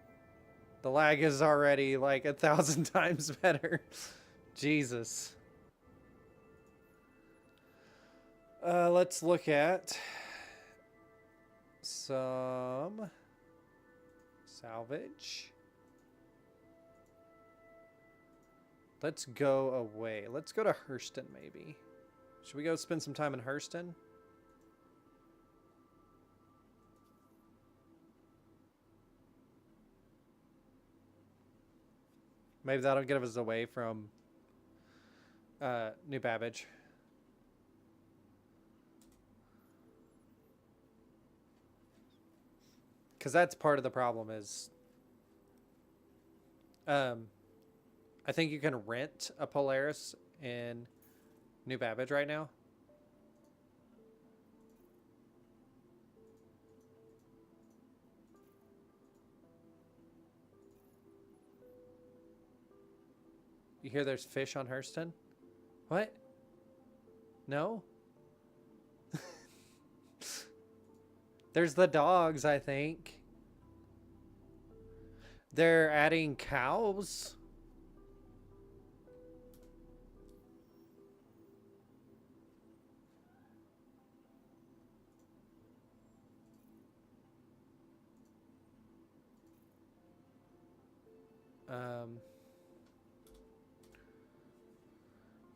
The lag is already like 1,000 times better. Jesus. Let's look at some salvage. Let's go away. Let's go to Hurston, maybe. Should we go spend some time in Hurston? Maybe that'll get us away from New Babbage. Because that's part of the problem is... I think you can rent a Polaris in New Babbage right now. You hear there's fish on Hurston? What? No? There's the dogs, I think. They're adding cows.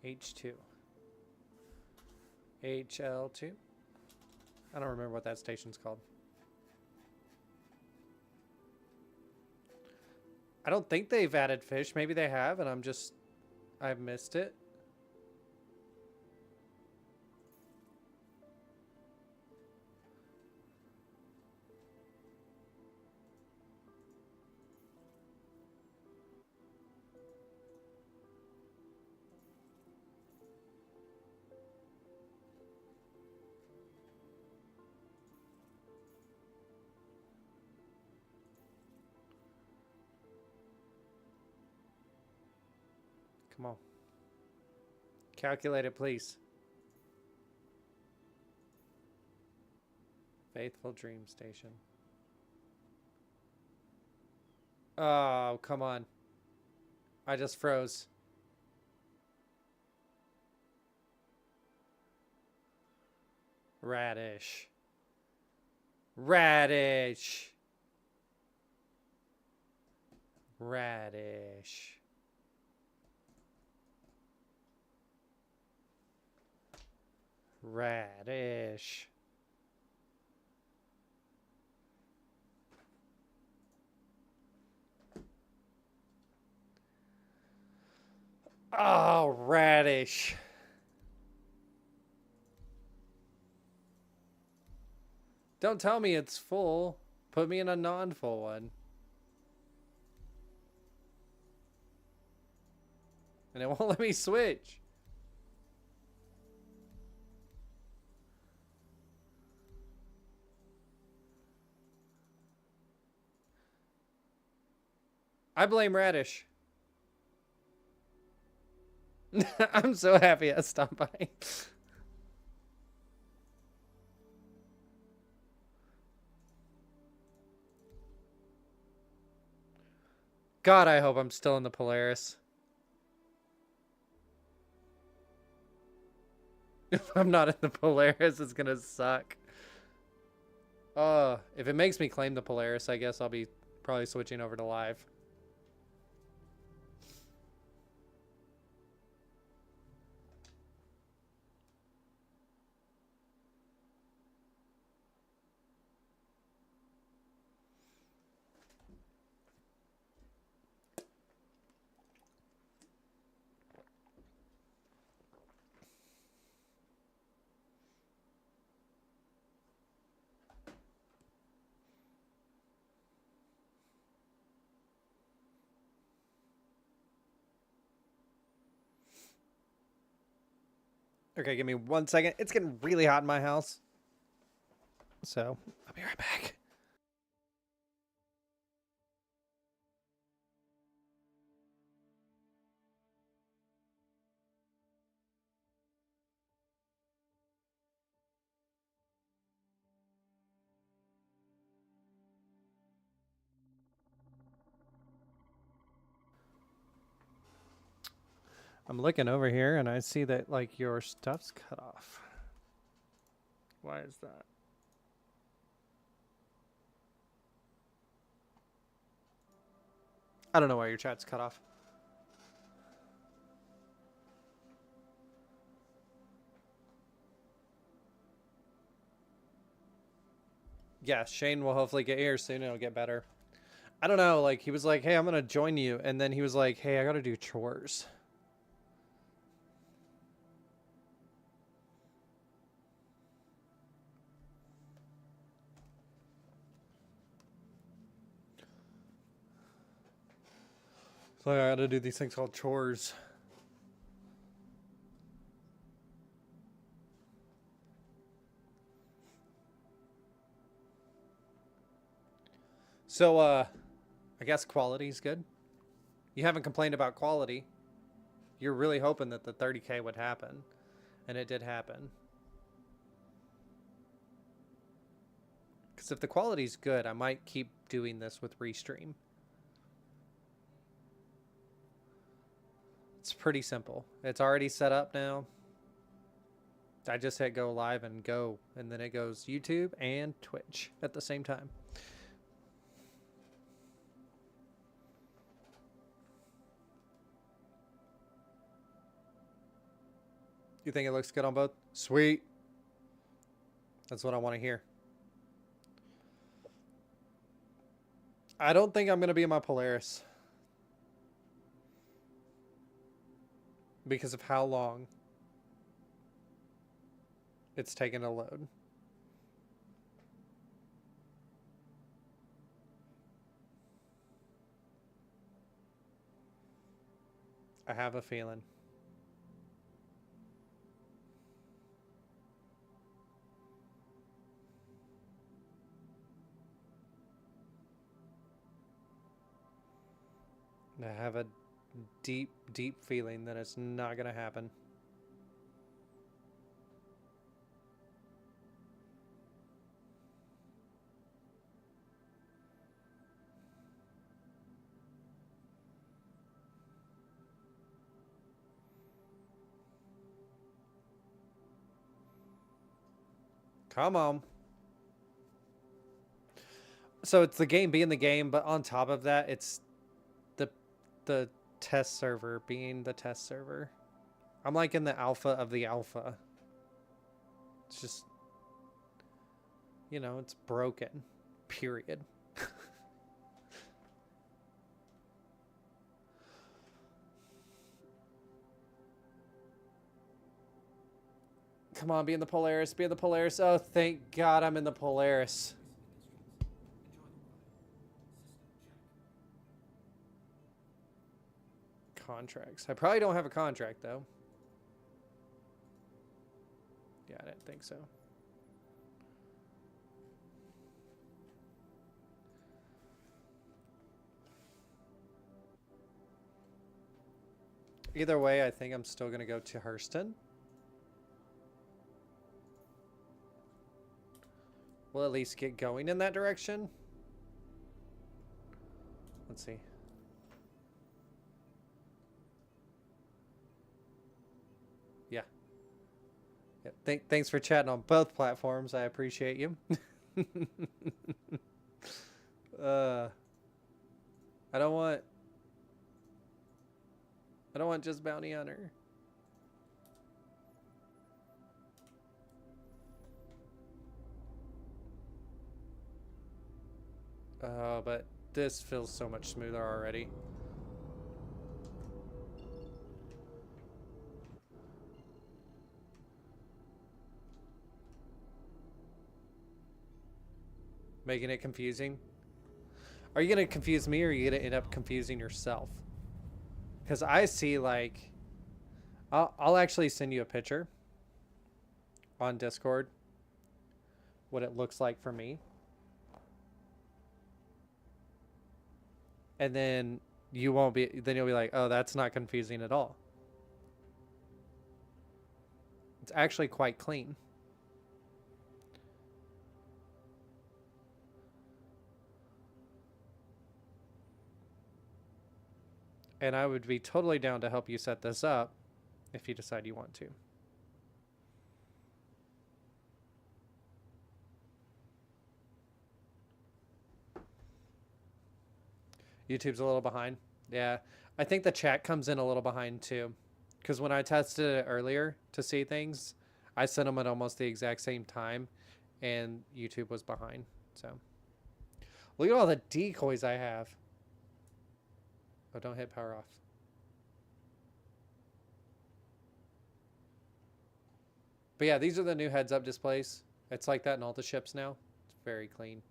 H2. HL2. I don't remember what that station's called. I don't think they've added fish. Maybe they have, and I've missed it. Come on. Calculate it, please. Faithful Dream Station. Oh, come on. I just froze. Radish. Radish. Radish. Radish. Oh, radish. Don't tell me it's full. Put me in a non-full one. And it won't let me switch. I blame Radish. I'm so happy I stopped by. God, I hope I'm still in the Polaris. If I'm not in the Polaris, it's gonna suck. If it makes me claim the Polaris, I guess I'll be probably switching over to live. Okay, give me 1 second. It's getting really hot in my house. So, I'll be right back. I'm looking over here and I see that like your stuff's cut off. Why is that? I don't know why your chat's cut off. Yeah, Shane will hopefully get here soon. It'll get better. I don't know. Like, he was like, hey, I'm going to join you. And then he was like, hey, I got to do chores. So I gotta do these things called chores. So, I guess quality's good. You haven't complained about quality. You're really hoping that the 30K would happen. And it did happen. Because if the quality's good, I might keep doing this with Restream. It's pretty simple. It's already set up now. I just hit go live and go. And then it goes YouTube and Twitch at the same time. You think it looks good on both? Sweet. That's what I want to hear. I don't think I'm going to be in my Polaris. Because of how long it's taken to load. I have a feeling. I have a deep, deep feeling that it's not going to happen. Come on. So it's the game being the game, but on top of that, it's the test server being the test server. I'm like in the alpha of the alpha. It's just, you know, it's broken. Period. Come on, be in the Polaris. Be in the Polaris. Oh, thank God I'm in the Polaris. Contracts. I probably don't have a contract, though. Yeah, I didn't think so. Either way, I think I'm still going to go to Hurston. We'll at least get going in that direction. Let's see. Yeah. Thanks for chatting on both platforms. I appreciate you. I don't want just bounty hunter. But this feels so much smoother already. Making it confusing. Are you going to confuse me or are you going to end up confusing yourself? Because I see like... I'll actually send you a picture on Discord. What it looks like for me. And then you won't be... Then you'll be like, oh, that's not confusing at all. It's actually quite clean. And I would be totally down to help you set this up if you decide you want to. YouTube's a little behind. Yeah. I think the chat comes in a little behind too. Because when I tested it earlier to see things, I sent them at almost the exact same time. And YouTube was behind. So look at all the decoys I have. Oh, don't hit power off. But yeah, these are the new heads-up displays. It's like that in all the ships now. It's very clean.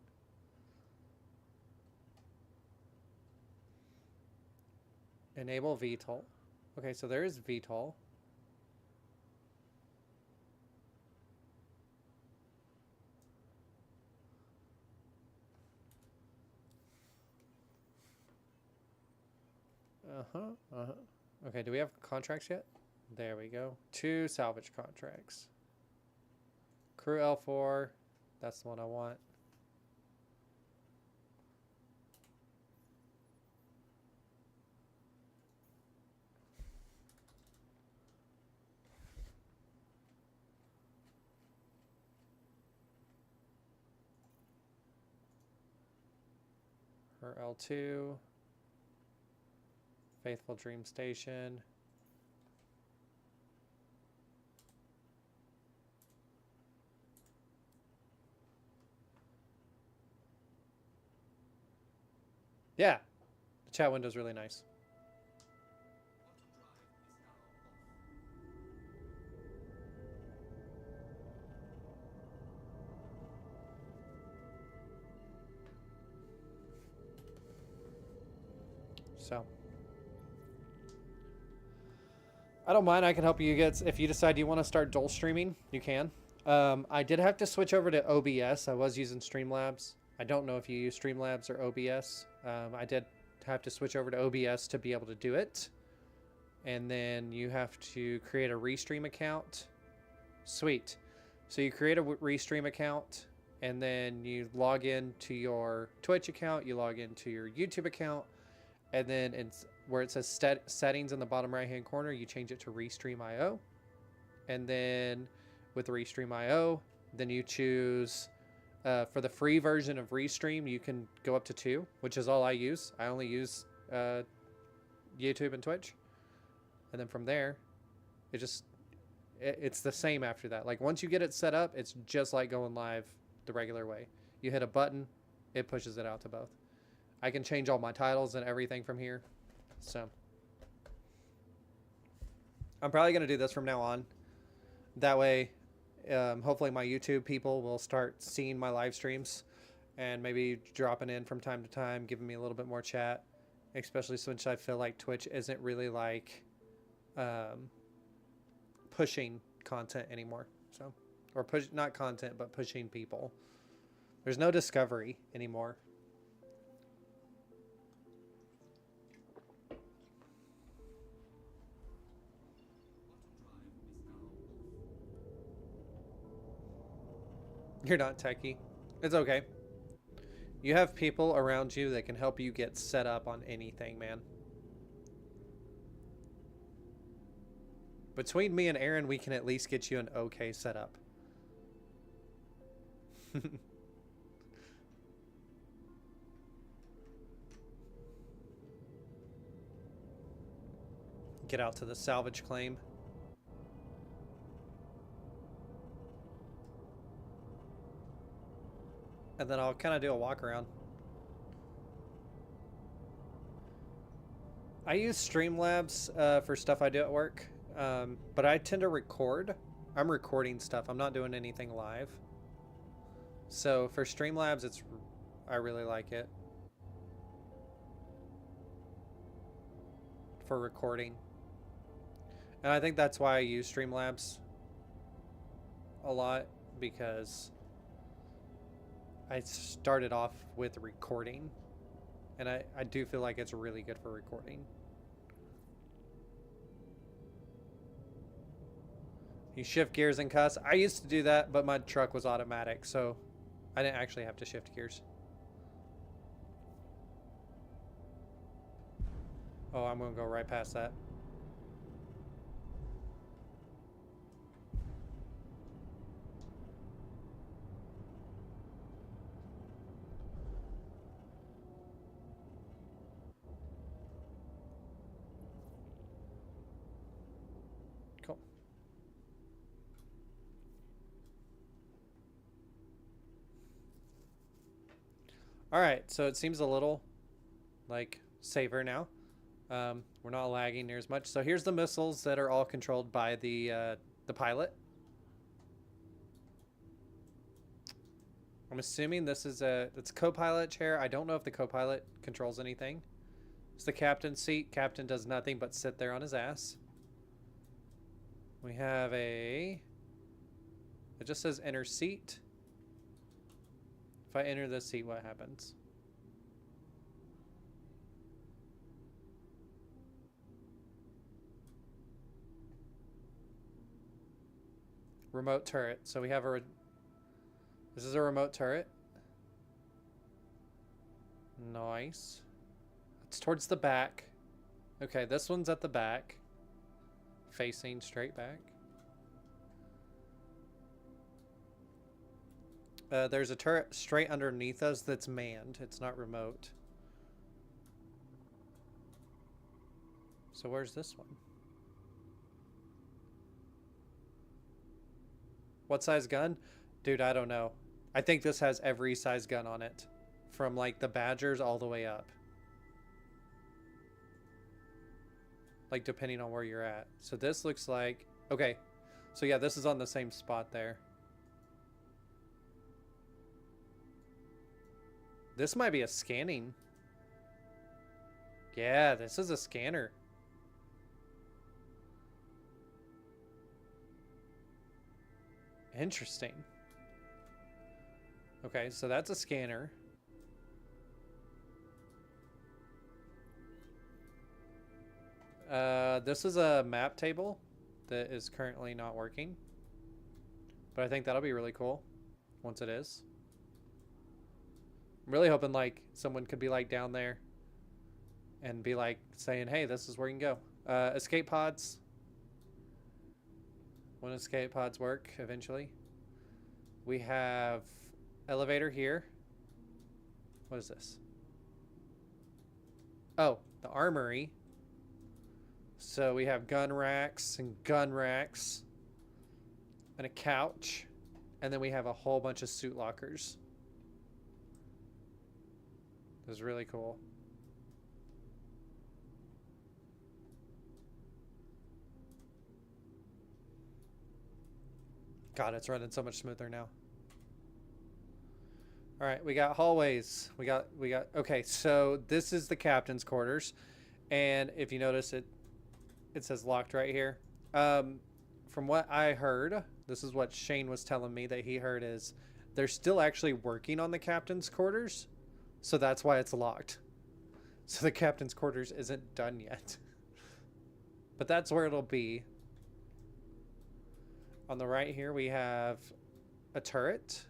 Enable VTOL. Okay, so there is VTOL. Okay, do we have contracts yet? There we go. 2 salvage contracts. Crew L4. That's the one I want. Her L2. Faithful Dream Station. Yeah, the chat window's really nice. So I don't mind. I can help you get, if you decide you want to start dual streaming, you can. I did have to switch over to OBS. I was using Streamlabs. I don't know if you use Streamlabs or OBS. I did have to switch over to OBS to be able to do it. And then you have to create a Restream account. Sweet. So you create a Restream account, and then you log in to your Twitch account, you log into your YouTube account, and then it's where it says settings in the bottom right hand corner, you change it to Restream IO. And then with Restream IO, then you choose for the free version of Restream, you can go up to 2, which is all I use. I only use YouTube and Twitch. And then from there, it's the same after that. Like once you get it set up, it's just like going live the regular way. You hit a button, it pushes it out to both. I can change all my titles and everything from here. So I'm probably going to do this from now on. That way, hopefully my YouTube people will start seeing my live streams and maybe dropping in from time to time, giving me a little bit more chat, especially since I feel like Twitch isn't really like pushing content anymore. So, or push, not content, but pushing people. There's no discovery anymore. You're not techie. It's okay. You have people around you that can help you get set up on anything, man. Between me and Aaron, we can at least get you an okay setup. Get out to the salvage claim. And then I'll kind of do a walk around. I use Streamlabs for stuff I do at work, but I tend to record. I'm recording stuff. I'm not doing anything live. So for Streamlabs, I really like it for recording. And I think that's why I use Streamlabs a lot, because I started off with recording, and I do feel like it's really good for recording. You shift gears and cuss. I used to do that, but my truck was automatic, so I didn't actually have to shift gears. Oh, I'm gonna go right past that. Cool. All right, so it seems a little like safer now. We're not lagging near as much. So here's the missiles that are all controlled by the pilot. I'm assuming this is it's co-pilot chair. I don't know if the co-pilot controls anything. It's the captain's seat. Captain does nothing but sit there on his ass. We have a... It just says enter seat. If I enter this seat, what happens? Remote turret. So we have a... This is a remote turret. Nice. It's towards the back. Okay, this one's at the back. Facing straight back. There's a turret straight underneath us that's manned. It's not remote. So where's this one? What size gun? Dude, I don't know. I think this has every size gun on it. From like the Badgers all the way up. Like depending on where you're at. So this looks like... Okay. So yeah, this is on the same spot there. This might be a scanning. Yeah, this is a scanner. Interesting. Okay, so that's a scanner. This is a map table that is currently not working. But I think that'll be really cool once it is. I'm really hoping like someone could be like down there and be like saying, hey, this is where you can go. Escape pods. When escape pods work eventually. We have elevator here. What is this? Oh, the armory. So we have gun racks and a couch, and then we have a whole bunch of suit lockers. This is really cool. God, it's running so much smoother now. All right, we got hallways. We got okay, so this is the captain's quarters. And if you notice it says locked right here. From what I heard, this is what Shane was telling me that he heard, is they're still actually working on the captain's quarters. So that's why it's locked. So the captain's quarters isn't done yet. But that's where it'll be. On the right here, we have a turret.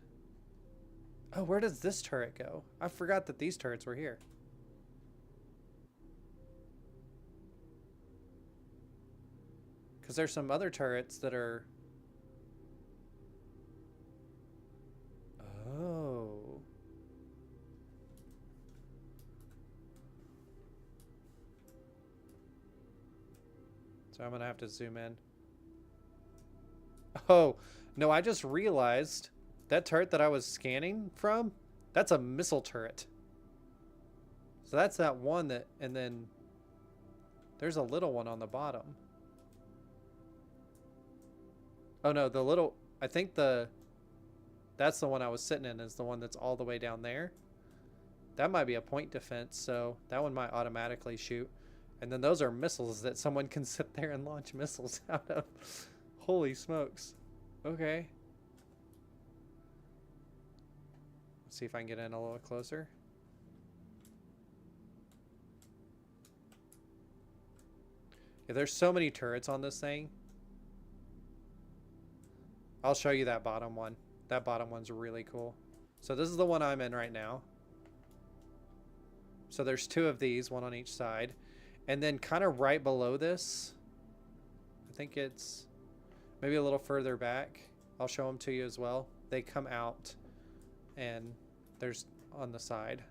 Oh, where does this turret go? I forgot that these turrets were here. Because there's some other turrets that are... Oh. So I'm going to have to zoom in. Oh, no, I just realized that turret that I was scanning from, that's a missile turret. So that's that one that, and then there's a little one on the bottom. Oh no, the little, I think that's the one I was sitting in, is the one that's all the way down there. That might be a point defense, so that one might automatically shoot. And then those are missiles that someone can sit there and launch missiles out of. Holy smokes. Okay. Let's see if I can get in a little closer. Yeah, there's so many turrets on this thing. I'll show you that bottom one. That bottom one's really cool. So this is the one I'm in right now. So there's two of these, one on each side. And then kind of right below this, I think it's maybe a little further back. I'll show them to you as well. They come out and there's on the side.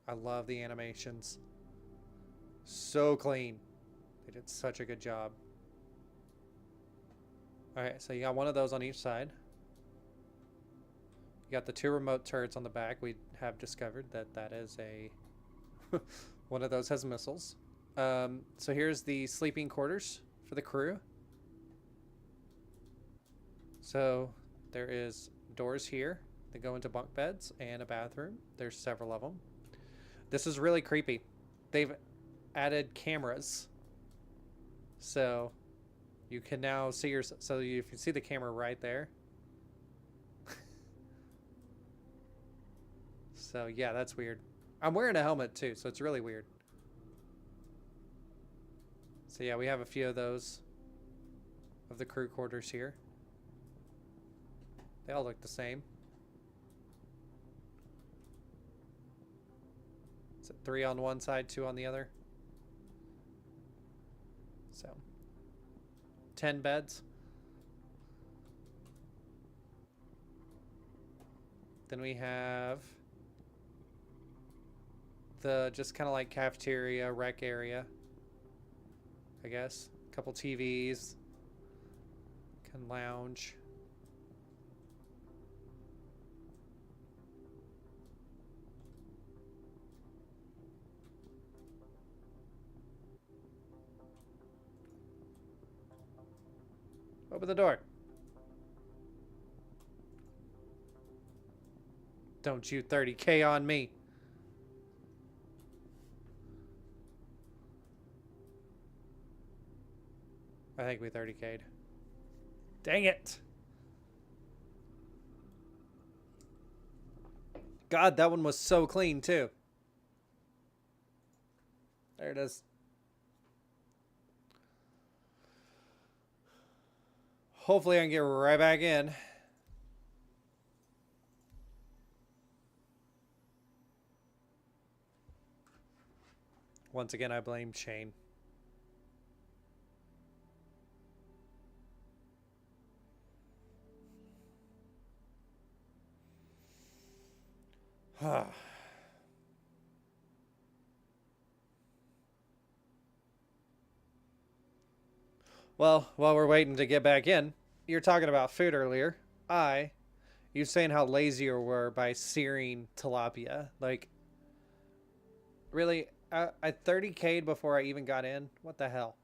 I love the animations. So clean. They did such a good job. Alright, so you got one of those on each side. You got the two remote turrets on the back. We have discovered that that is a... one of those has missiles. So here's the sleeping quarters for the crew. So there is doors here. They go into bunk beds and a bathroom. There's several of them. This is really creepy. They've added cameras. So you can now see your... So you can see the camera right there. So yeah, that's weird. I'm wearing a helmet too, so it's really weird. So yeah, we have a few of those. Of the crew quarters here. They all look the same. Is it 3 on one side, 2 on the other? So 10 beds. Then we have the just kind of like cafeteria, rec area, I guess. A couple TVs. Can lounge. Open the door. Don't you 30K on me. I think we 30K'd. Dang it. God, that one was so clean too. There it is. Hopefully I can get right back in. Once again, I blame Shane. Well, while we're waiting to get back in, you're talking about food earlier. You saying how lazy you were by searing tilapia. Like, really? I 30K'd before I even got in? What the hell?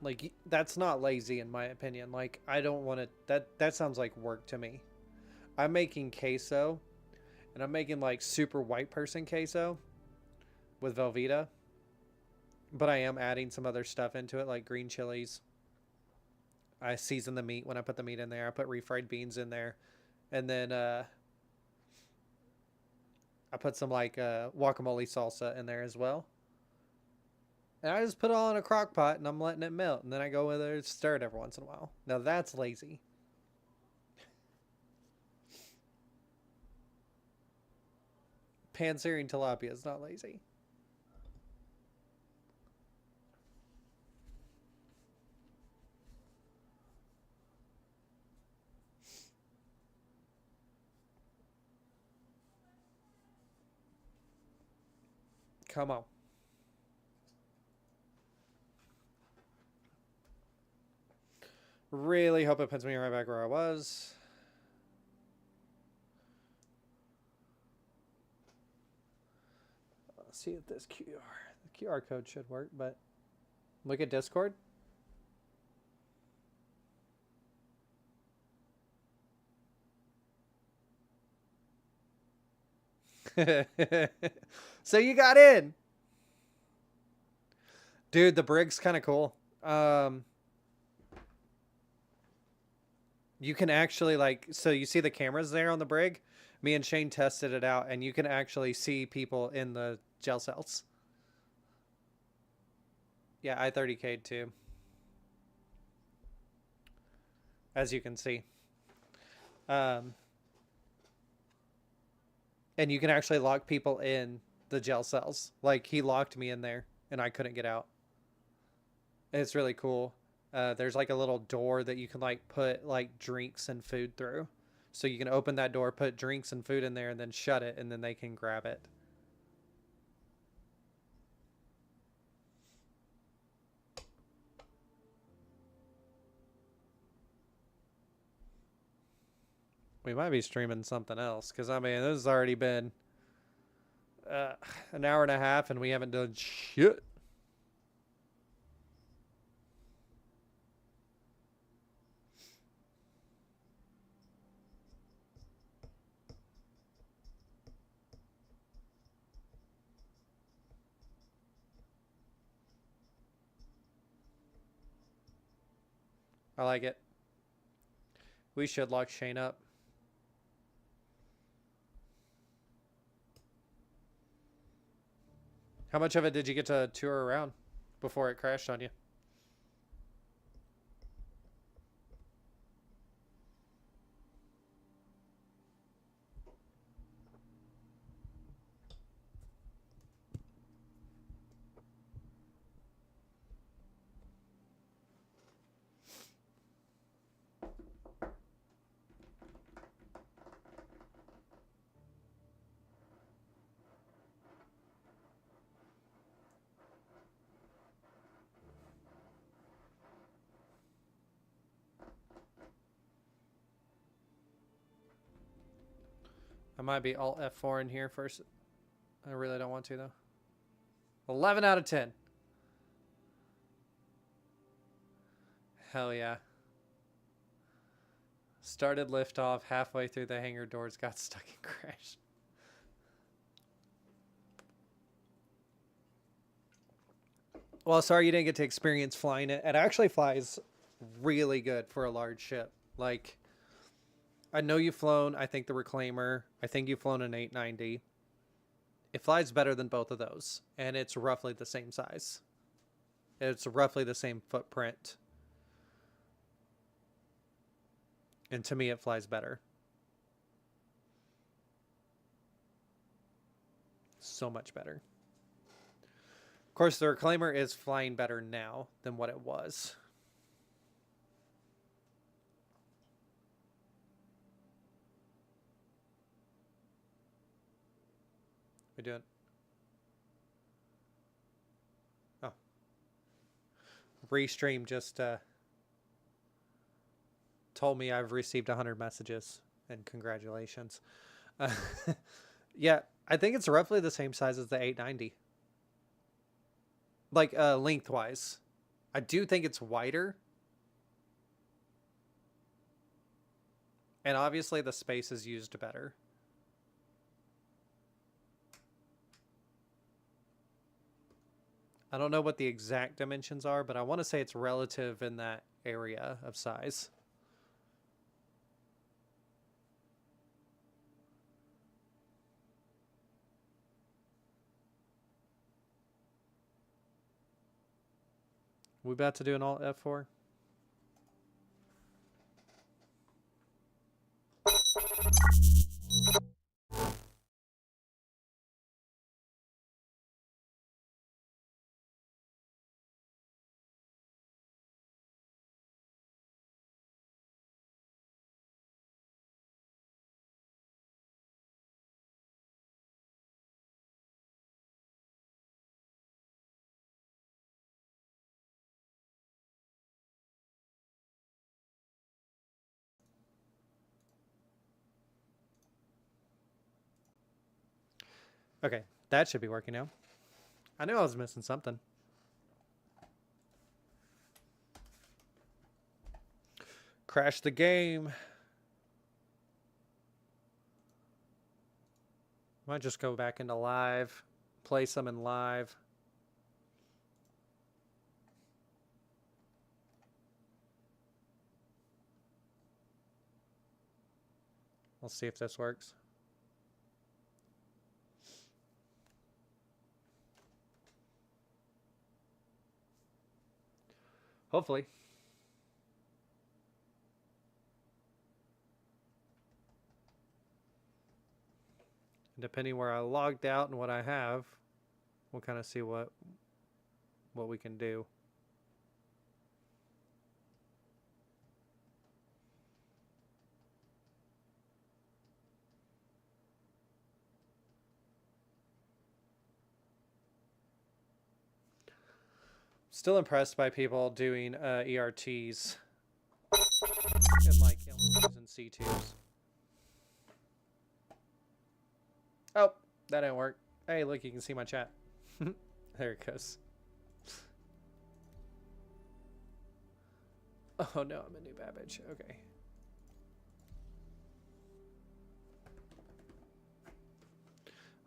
Like, that's not lazy in my opinion. Like, I don't want to... That sounds like work to me. I'm making queso, and I'm making, like, super white person queso with Velveeta. But I am adding some other stuff into it, like green chilies. I season the meat when I put the meat in there. I put refried beans in there. And then I put some, like, guacamole salsa in there as well. And I just put it all in a crock pot and I'm letting it melt. And then I go in there and stir it every once in a while. Now that's lazy. Pan-searing tilapia is not lazy. Come on. Really hope it puts me right back where I was. Let's see if this the QR code should work, but look at Discord. So you got in. Dude, the brig's kind of cool. You can actually, like, so you see the cameras there on the brig? Me and Shane tested it out, and you can actually see people in the gel cells. Yeah, I 30K'd too. As you can see. And you can actually lock people in the gel cells. Like, he locked me in there, and I couldn't get out. It's really cool. There's like a little door that you can like put like drinks and food through. So you can open that door, put drinks and food in there, and then shut it, and then they can grab it. We might be streaming something else, because I mean, this has already been an hour and a half, and we haven't done shit. I like it. We should lock Shane up. How much of it did you get to tour around before it crashed on you? I might be Alt F4 in here first. I really don't want to, though. 11 out of 10. Hell yeah. Started liftoff, halfway through the hangar doors, got stuck and crashed. Well, sorry you didn't get to experience flying it. It actually flies really good for a large ship. Like, I know you've flown, I think, the Reclaimer. I think you've flown an 890. It flies better than both of those. And it's roughly the same size. It's roughly the same footprint. And to me, it flies better. So much better. Of course, the Reclaimer is flying better now than what it was. We doing? Oh. Restream just told me I've received 100 messages and congratulations. Yeah, I think it's roughly the same size as the 890. Like lengthwise. I do think it's wider. And obviously the space is used better. I don't know what the exact dimensions are, but I want to say it's relative in that area of size. We about to do an Alt F4? Okay, that should be working now. I knew I was missing something. Crash the game. Might just go back into live, play some in live. We'll see if this works. Hopefully. Depending where I logged out and what I have, we'll kind of see what we can do. Still impressed by people doing ERTs and like L2s and C2s. Oh, that didn't work. Hey, look, you can see my chat. There it goes. Oh no, I'm a new Babbage. Okay.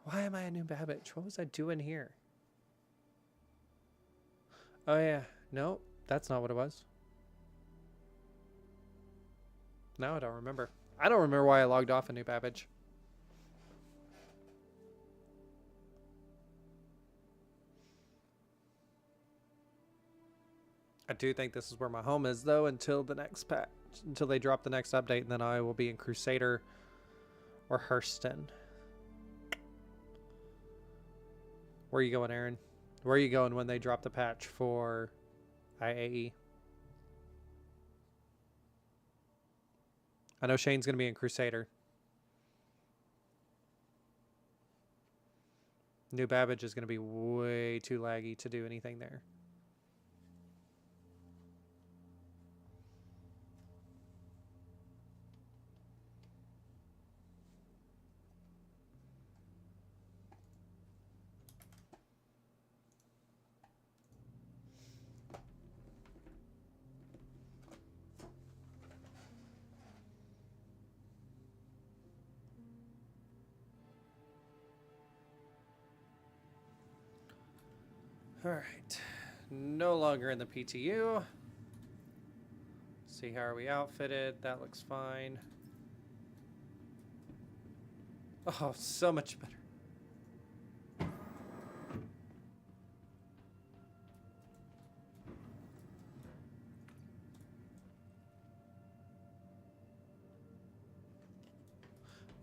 Why am I a new Babbage? What was I doing here? Oh yeah. No, that's not what it was. No, I don't remember. I don't remember why I logged off a New Babbage. I do think this is where my home is, though, until the next patch, until they drop the next update, and then I will be in Crusader or Hurston. Where are you going, Aaron? Where are you going when they drop the patch for IAE? I know Shane's going to be in Crusader. New Babbage is going to be way too laggy to do anything there. All right, no longer in the PTU. See, how are we outfitted? That looks fine. Oh, so much better.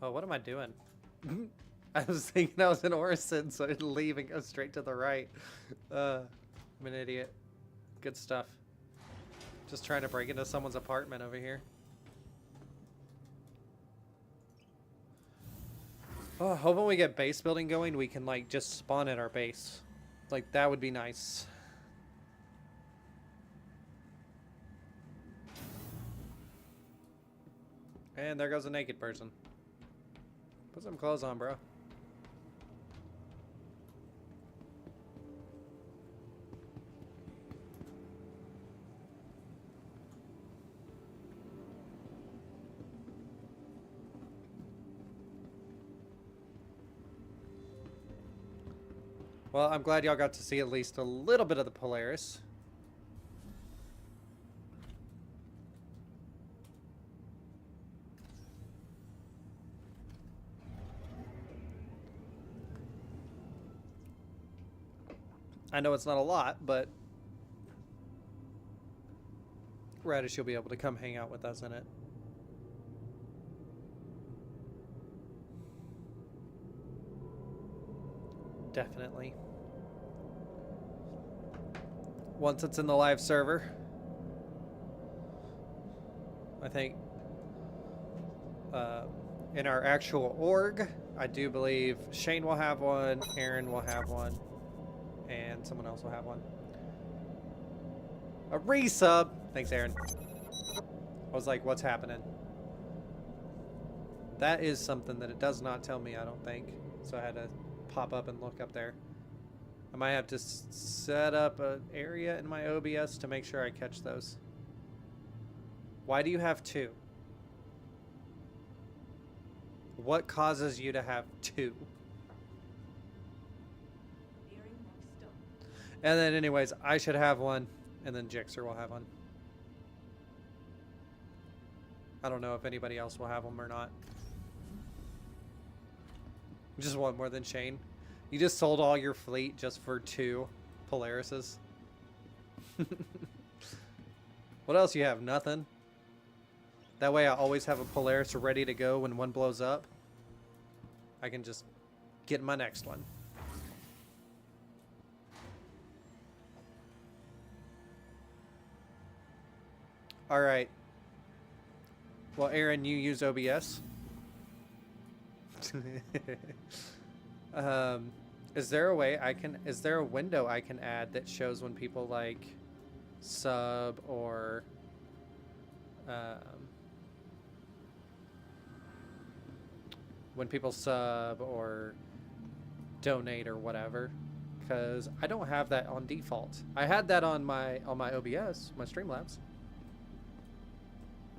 Oh, what am I doing? I was thinking I was in Orison, so I'd leave and go straight to the right. I'm an idiot. Good stuff. Just trying to break into someone's apartment over here. Oh, hope when we get base building going, we can like just spawn at our base. Like that would be nice. And there goes a naked person. Put some clothes on, bro. Well, I'm glad y'all got to see at least a little bit of the Polaris. I know it's not a lot, but Radish, you'll be able to come hang out with us in it. Definitely. Once it's in the live server, I think in our actual org, I do believe Shane will have one, Aaron will have one, and someone else will have one. A resub! Thanks, Aaron. I was like, what's happening? That is something that it does not tell me, I don't think. So I had to pop up and look up there. I might have to set up an area in my OBS to make sure I catch those. Why do you have two? What causes you to have two? And then anyways, I should have one, and then Jixer will have one. I don't know if anybody else will have them or not. Just one more than Shane. You just sold all your fleet just for 2 Polarises. What else you have? Nothing? That way I always have a Polaris ready to go when one blows up. I can just get my next one. Alright. Well, Aaron, you use OBS? Is there a way is there a window I can add that shows when people like sub or when people sub or donate or whatever? Because I don't have that on default. I had that on my OBS, my Streamlabs.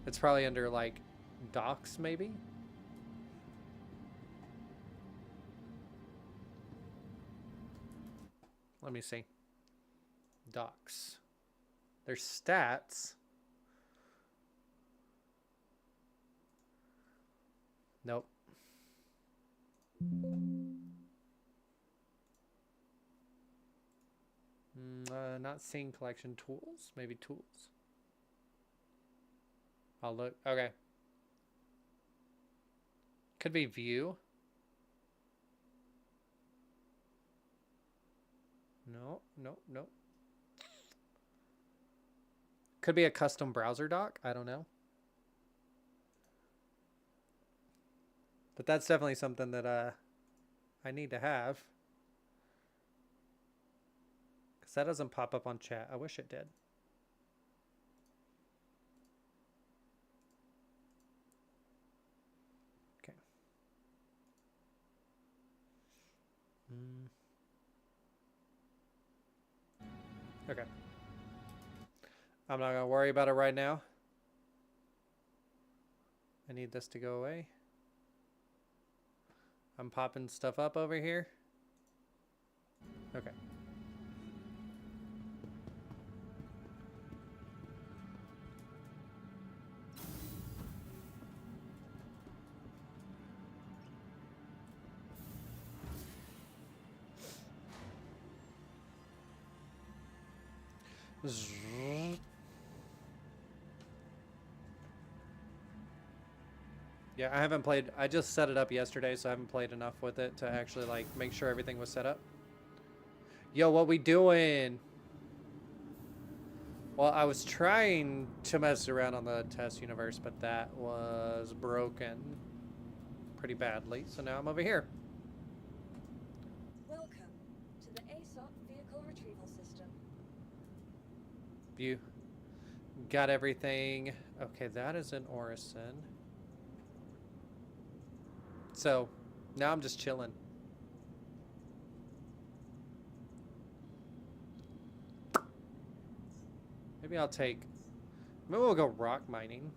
It's probably under like docs maybe. Let me see. Docs. There's stats. Nope. Not scene collection. Tools? Maybe tools. I'll look. Okay. Could be view. No, no, no. Could be a custom browser doc. I don't know. But that's definitely something that I need to have. Because that doesn't pop up on chat. I wish it did. Okay. Okay. I'm not going to worry about it right now. I need this to go away. I'm popping stuff up over here. Okay. Yeah, I haven't played. I just set it up yesterday, so I haven't played enough with it to actually like make sure everything was set up. Yo, what we doing? Well, I was trying to mess around on the test universe, but that was broken pretty badly. So now I'm over here. Welcome to the ASOP vehicle retrieval system. View. Got everything. Okay, that is in Orison. So now I'm just chilling. Maybe I'll take. Maybe we'll go rock mining.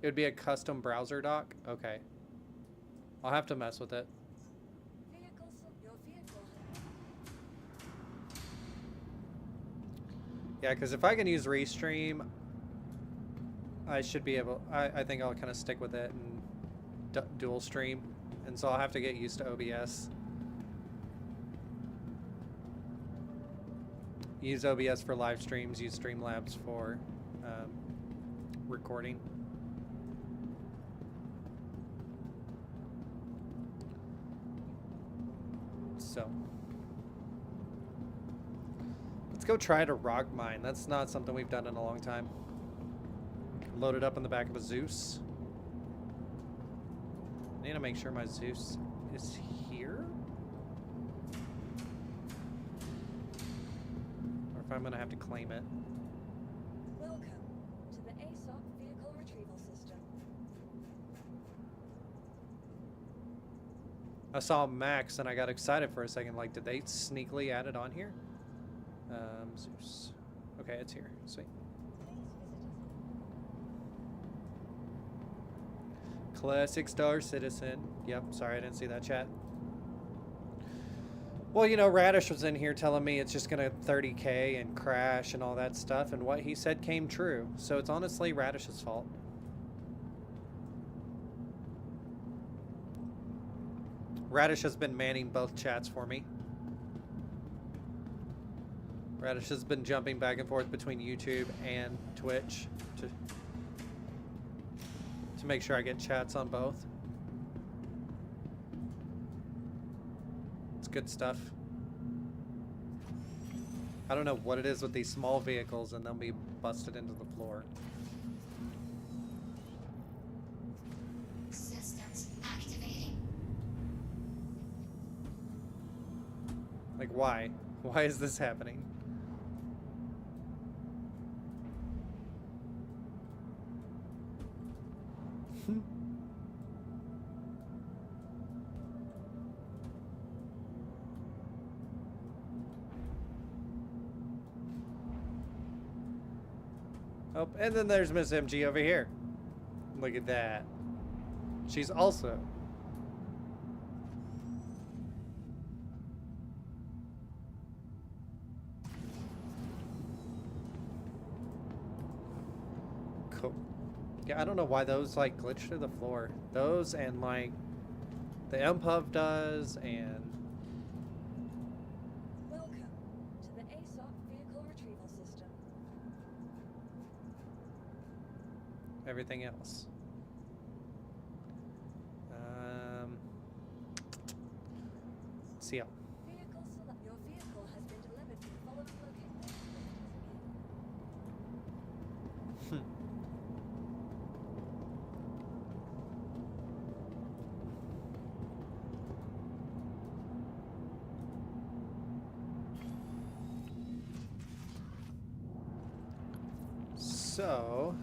It would be a custom browser dock. Okay. I'll have to mess with it. Your vehicle. Yeah, because if I can use Restream, I should be able. I think I'll kind of stick with it and dual stream, and so I'll have to get used to OBS. Use OBS for live streams, use Streamlabs for recording. So let's go try to rock mine. That's not something we've done in a long time. Load it up in the back of a Zeus. I need to make sure my Zeus is here. Or if I'm going to have to claim it. Welcome to the ASOP vehicle retrieval system. I saw Max and I got excited for a second. Like, did they sneakily add it on here? Zeus. Okay, it's here. Sweet. Classic Star Citizen. Yep, sorry I didn't see that chat. Well, you know, Radish was in here telling me it's just gonna 30K and crash and all that stuff, and what he said came true. So it's honestly Radish's fault. Radish has been manning both chats for me. Radish has been jumping back and forth between YouTube and Twitch to make sure I get chats on both. It's good stuff. I don't know what it is with these small vehicles and they'll be busted into the floor. Systems activating. Like, why? Why is this happening? Oh, and then there's Miss MG over here. Look at that. She's also. Cool. Yeah, I don't know why those like glitch through the floor. Those and like the MPUV does and Welcome to the ASOP vehicle retrieval system. everything else. See ya. Your vehicle has been delivered to the following location. So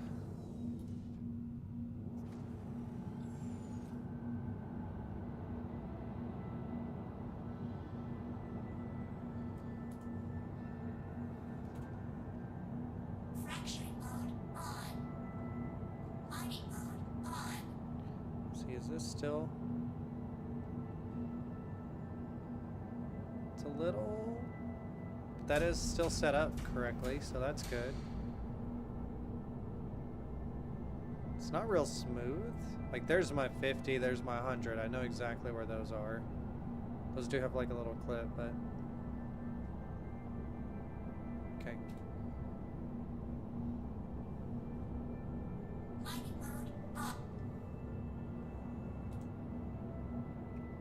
Fracturing mode on. Mining mode on. see, is this still? It's a little, but that is still set up correctly, so that's good. It's not real smooth. Like there's my 50, there's my 100. I know exactly where those are. Those do have like a little clip, but okay. Mining mode on.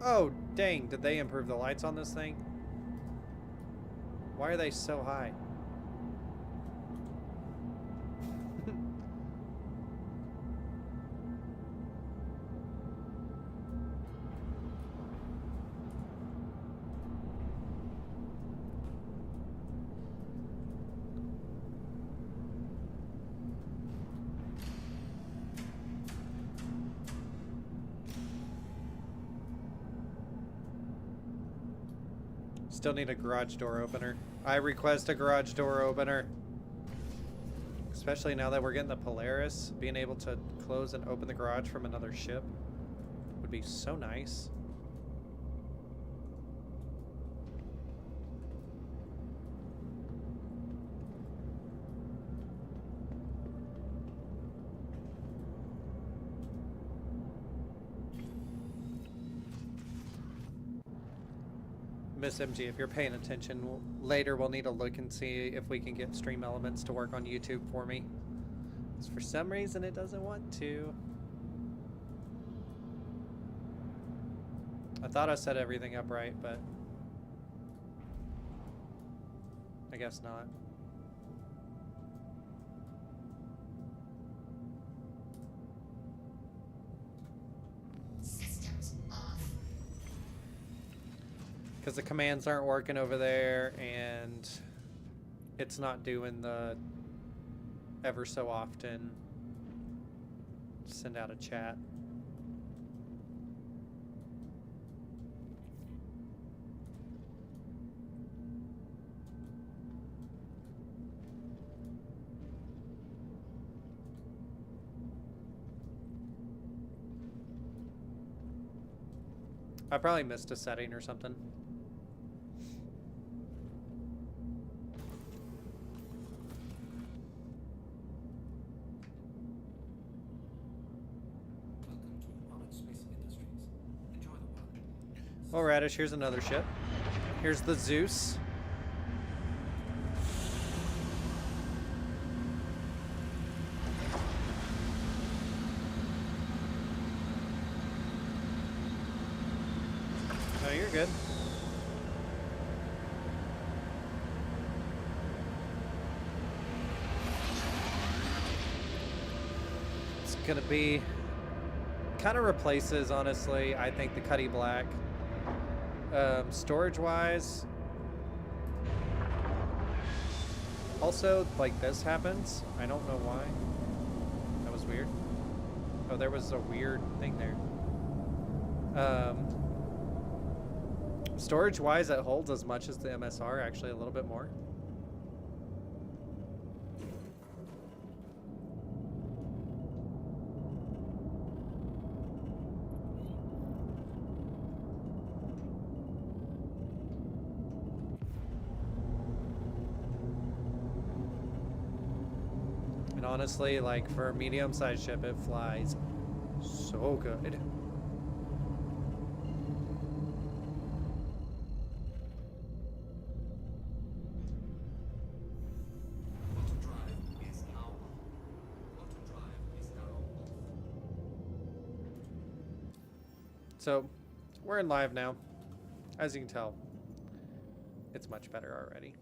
Oh, dang, did they improve the lights on this thing? Why are they so high? Still need a garage door opener. I request a garage door opener. Especially now that we're getting the Polaris, being able to close and open the garage from another ship would be so nice. Miss MG, if you're paying attention, later we'll need to look and see if we can get Stream Elements to work on YouTube for me. Because for some reason it doesn't want to. I thought I set everything up right, but I guess not. Systems off. Because the commands aren't working over there, and it's not doing the ever so often send out a chat. I probably missed a setting or something. Well, Radish, here's another ship. Here's the Zeus. No, you're good. It's gonna be kind of replaces, honestly, I think, the Cuddy Black. Storage wise, also like this happens. I don't know why. That was weird. Oh, there was a weird thing there. Storage wise, it holds as much as the MSR, actually a little bit more. honestly, like for a medium-sized ship, it flies so good. Auto drive is now on. Auto drive is now off. So, we're in live now. As you can tell, it's much better already.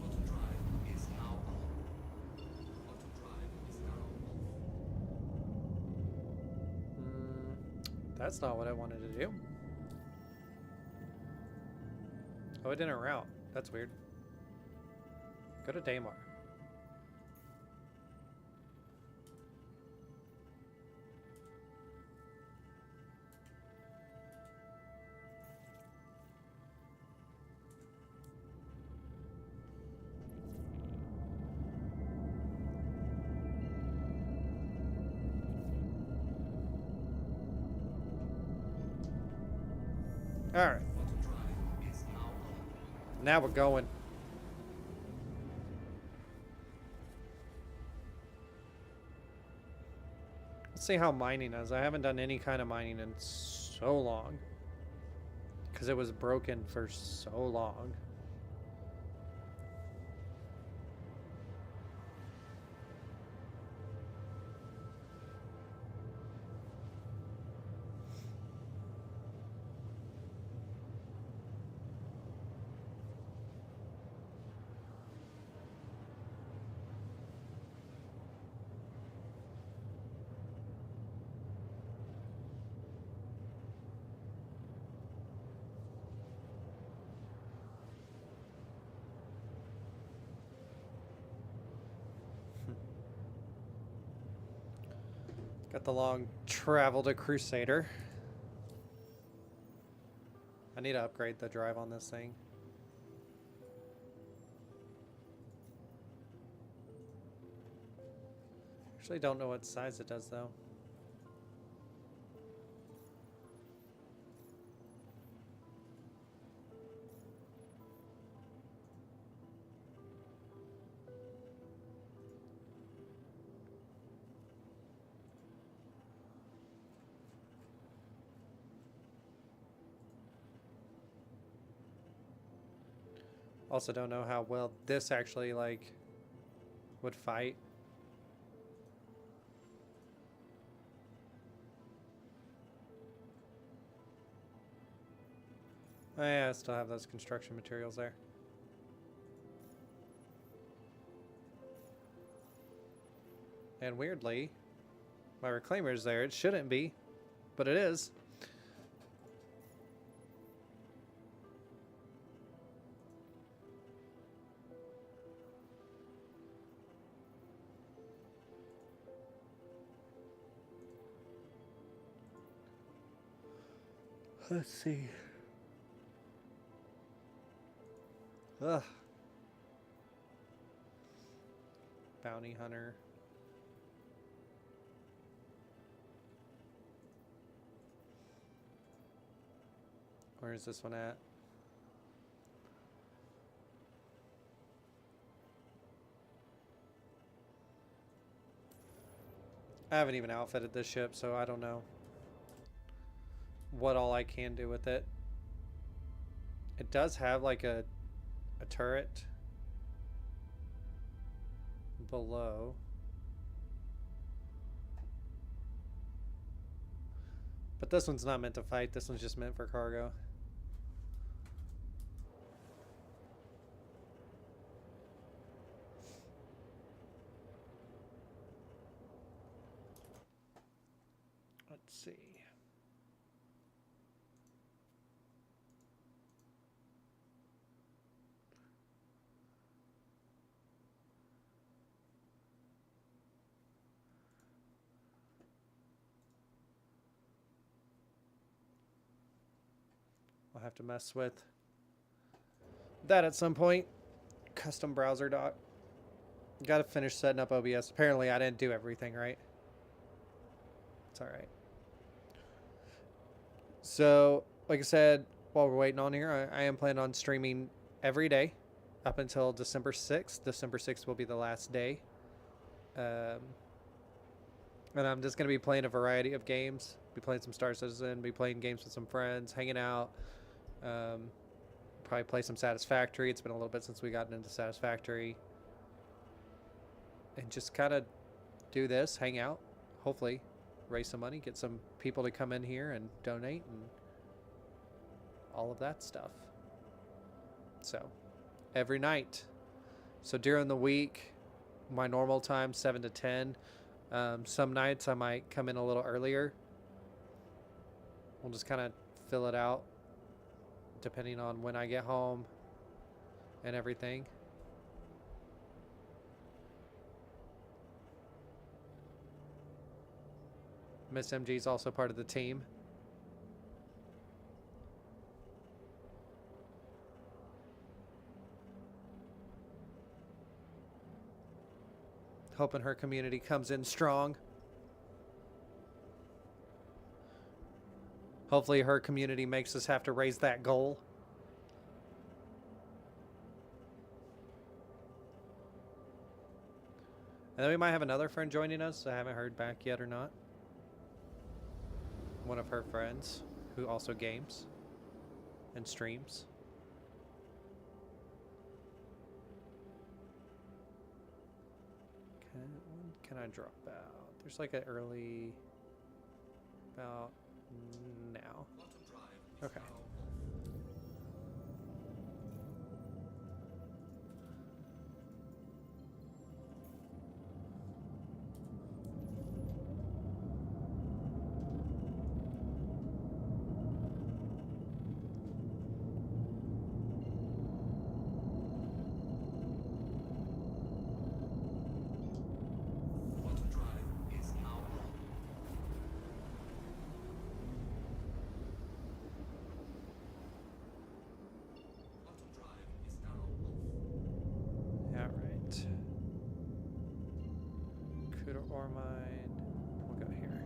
Auto drive is now on. Auto drive is now off. That's not what I wanted to do. Oh, it didn't route. That's weird. Go to Daymar. All right. Auto drive is now on. Now we're going. Let's see how mining is. I haven't done any kind of mining in so long. Because it was broken for so long. Got the long travel to Crusader. I need to upgrade the drive on this thing. Actually don't know what size it does though. Also don't know how well this actually like would fight. Oh yeah, I still have those construction materials there. And weirdly, my reclaimer's there. It shouldn't be, but it is. Let's see. Ugh. Bounty hunter. Where is this one at? I haven't even outfitted this ship, so I don't know what all I can do with it. It does have like a turret below. But this one's not meant to fight. This one's just meant for cargo. Let's see. I'll have to mess with that at some point. Custom browser dock. Got to finish setting up OBS. Apparently, I didn't do everything right. It's all right. So, like I said, while we're waiting on here, I am planning on streaming every day up until December 6th. December 6th will be the last day. And I'm just going to be playing a variety of games. Be playing some Star Citizen, be playing games with some friends, hanging out. Probably play some Satisfactory. It's been a little bit since we gotten into Satisfactory. And just kind of do this, hang out, hopefully raise some money, get some people to come in here and donate and all of that stuff. So every night. So during the week, my normal time, 7 to 10. Some nights I might come in a little earlier. We'll just kind of fill it out depending on when I get home and everything. Miss MG is also part of the team. Hoping her community comes in strong. Hopefully her community makes us have to raise that goal. And then we might have another friend joining us. I haven't heard back yet or not. One of her friends who also games and streams. When can I drop out? There's like an early about now. Okay. Or mine. We'll go here.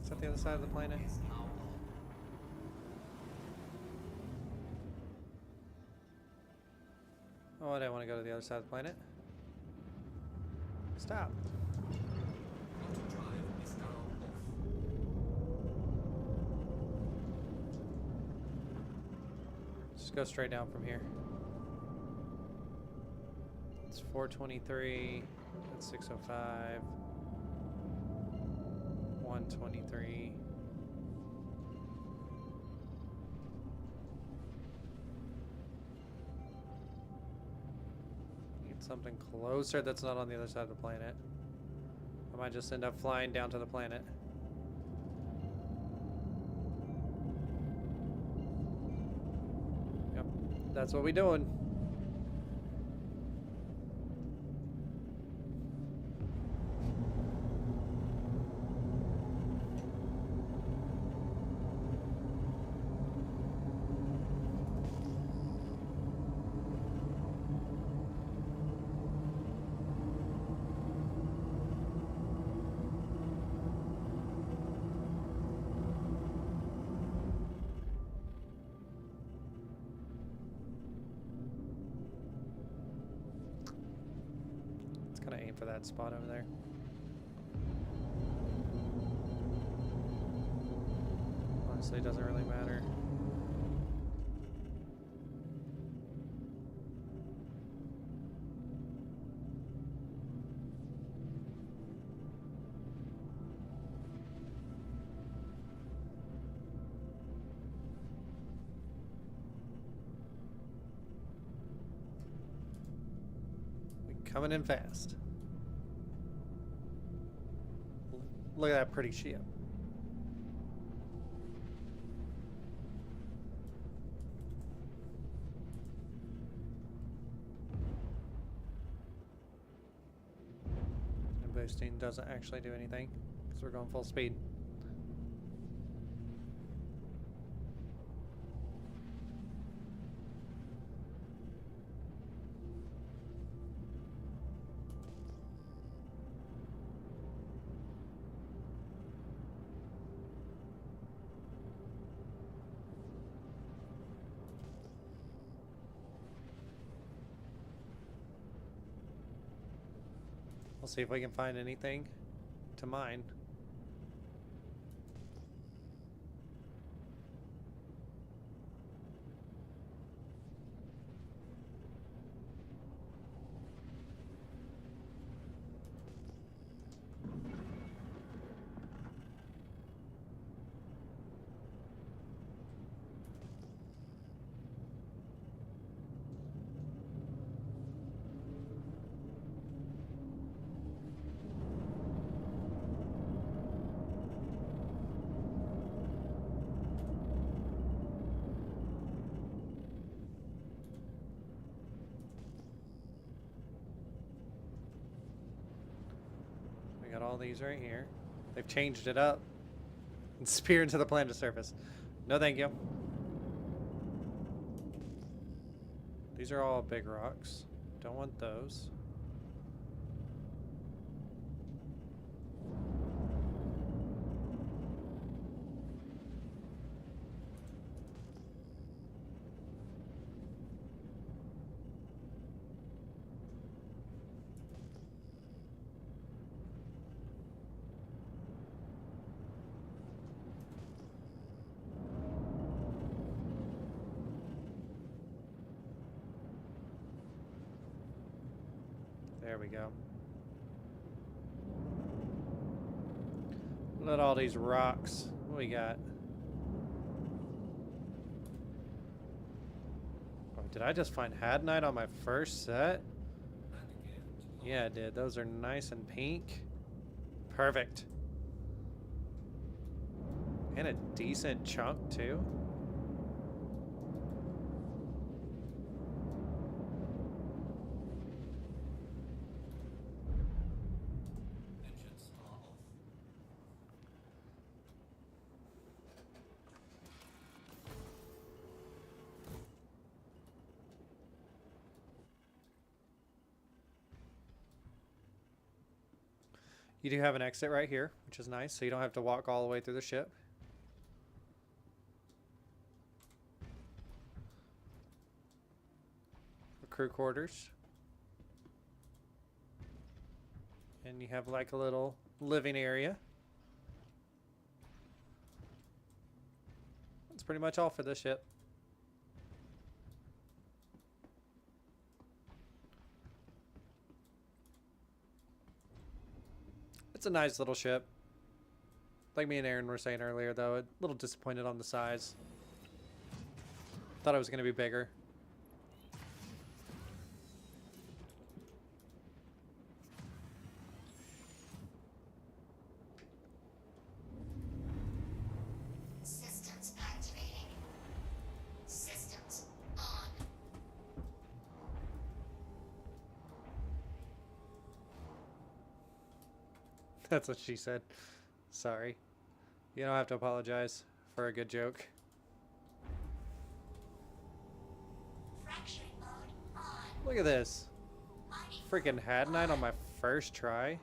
Is that the other side of the planet? Oh, I didn't want to go to the other side of the planet. Stop. Just go straight down from here. It's 423. That's 605. 123. Need something closer that's not on the other side of the planet. I might just end up flying down to the planet. That's what we doing. For that spot over there. Honestly, it doesn't really matter. We coming in fast. Look at that pretty ship. And boosting doesn't actually do anything because we're going full speed. We'll see if we can find anything to mine. We got all these right here. They've changed it up. And spear into the planet surface. No thank you. These are all big rocks. Don't want those. There we go. Look at all these rocks. What we got? Oh, did I just find Hadnite on my first set? Yeah, I did. Those are nice and pink. Perfect. And a decent chunk, too. Engines are off. You do have an exit right here, which is nice, so you don't have to walk all the way through the ship. The crew quarters. And you have like a little living area. That's pretty much all for this ship. It's a nice little ship. Like me and Aaron were saying earlier, though, a little disappointed on the size. Thought it was going to be bigger. Systems activating. Systems on. That's what she said. Sorry. You don't have to apologize for a good joke. Fracturing mode on. Look at this. Mining Freaking Hadnite on my first try.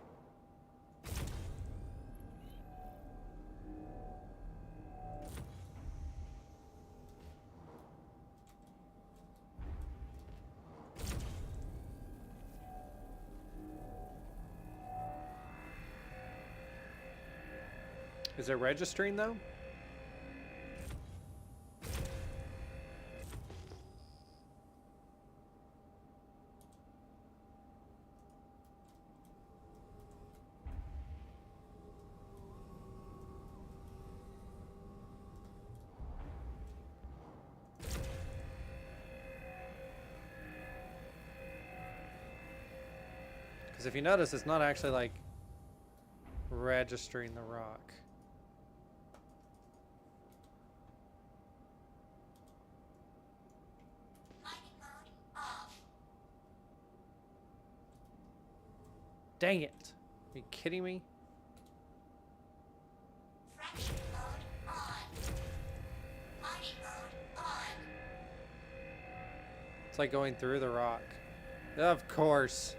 Is it registering though? Because if you notice, it's not actually like registering the rock. mining mode off. Dang it. Are you kidding me? Fracturing mode on. Mining mode on. It's like going through the rock. Of course.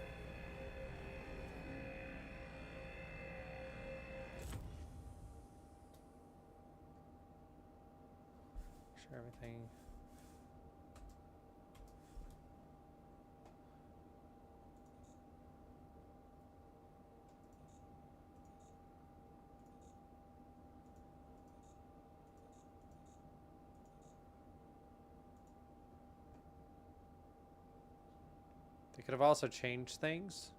Sure, everything. They could have also changed things.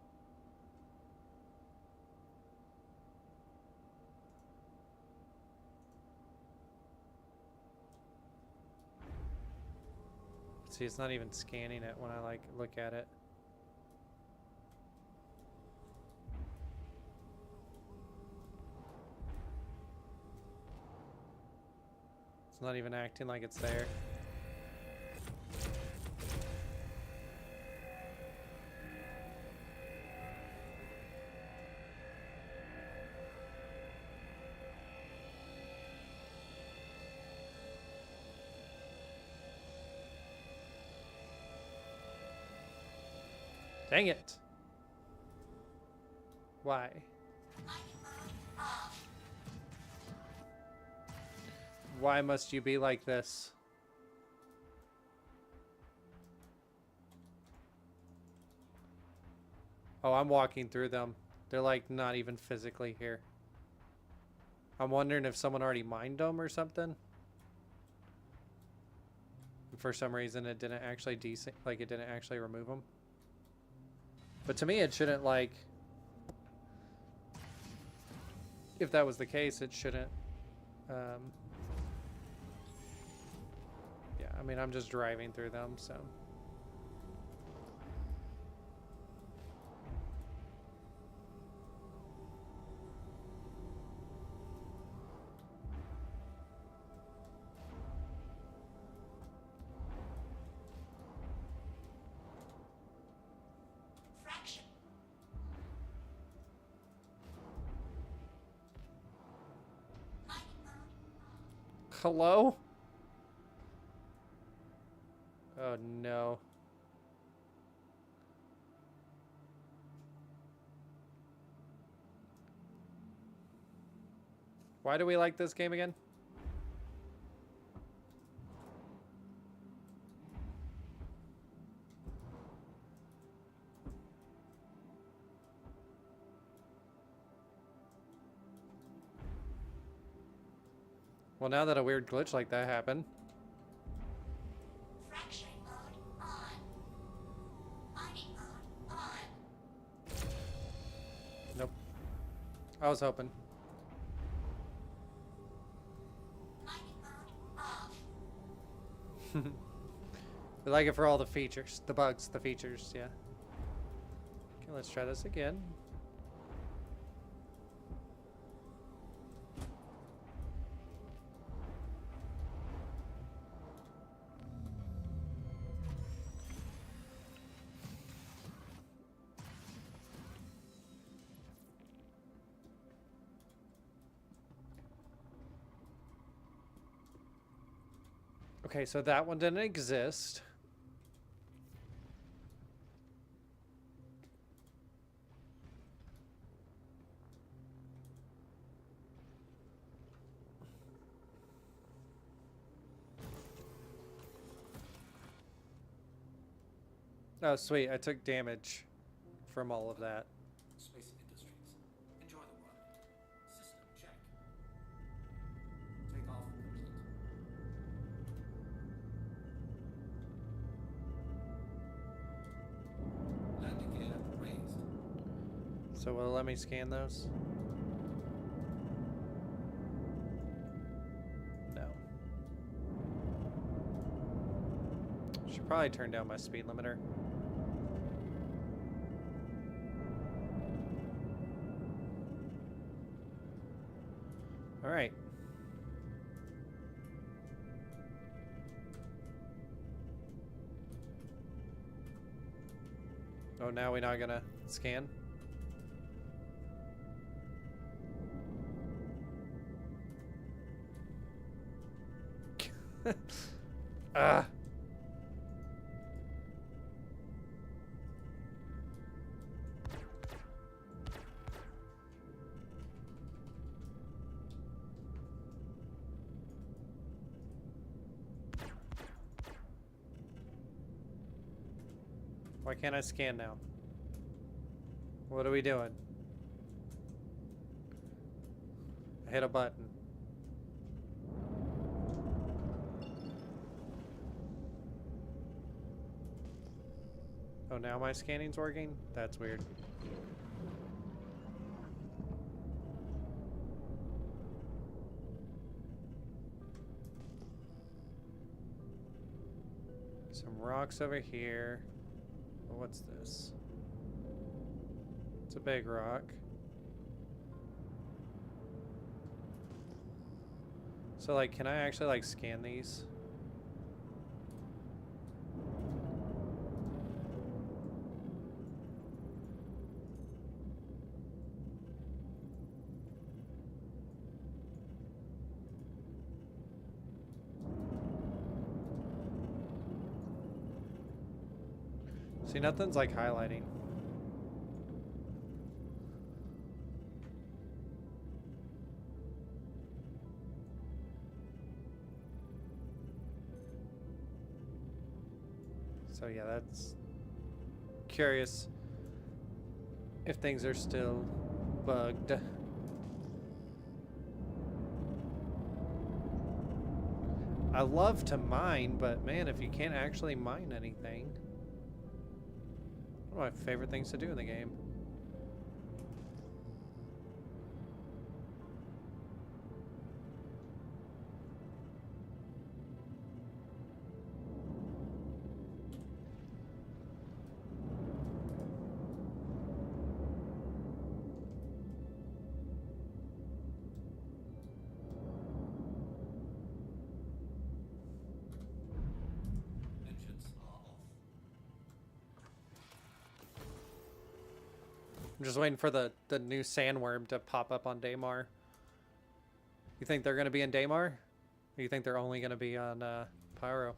See, it's not even scanning it when I like look at it. It's not even acting like it's there. Dang it. Why? Mining mode off. Why must you be like this? Oh, I'm walking through them. They're like not even physically here. I'm wondering if someone already mined them or something. For some reason it didn't actually it didn't actually remove them. But to me it shouldn't like, if that was the case it shouldn't yeah, I mean I'm just driving through them, so Fraction. Mining mode. hello? Oh no. Why do we like this game again? Well, now that a weird glitch like that happened. Fracturing mode on. Mining mode on. Nope. I was hoping. Mining mode off. We like it for all the features. The bugs, the features, yeah. Okay, let's try this again. Okay, so that one didn't exist. Oh, sweet. I took damage from all of that. Space Industries. Enjoy the ride. System check. Take off complete. Landing gear raised. So will it let me scan those? No. Should probably turn down my speed limiter. All right. Oh, now we're not gonna scan? Ah. Why can't I scan now? What are we doing? I hit a button. Oh, now my scanning's working? That's weird. Some rocks over here. Oh, what's this? It's a big rock. So, like, can I actually, like, scan these? See, nothing's, like, highlighting. So yeah, that's curious if things are still bugged. I love to mine, but man, if you can't actually mine anything. One of my favorite things to do in the game. Engines are off. I'm just waiting for the new sandworm to pop up on Daymar. You think they're going to be in Daymar? Or you think they're only going to be on Pyro?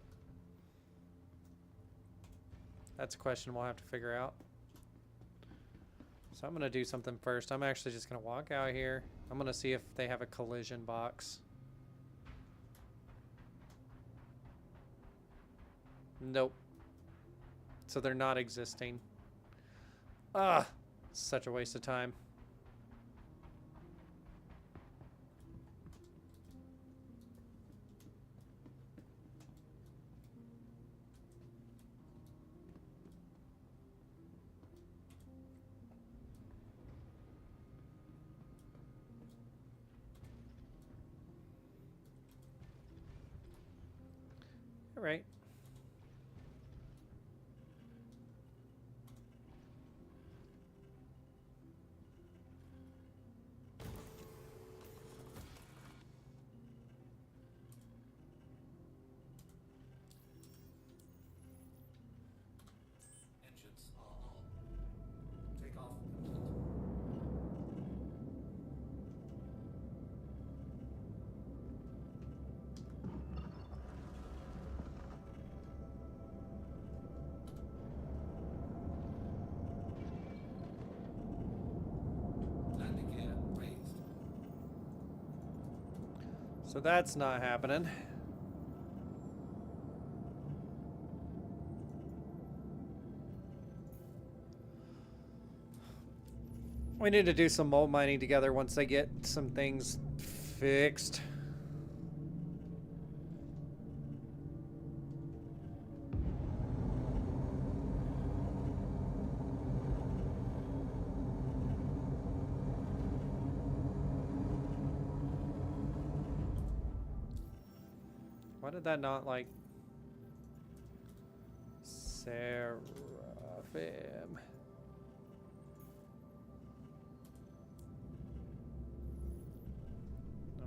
That's a question we'll have to figure out. So I'm going to do something first. I'm actually just going to walk out here. I'm going to see if they have a collision box. Nope. So they're not existing. Ah, such a waste of time. All right. Engines are on. Take off complete. Landing gear raised. So that's not happening. We need to do some mold mining together once they get some things fixed. Why did that not, like... Seraphim. No.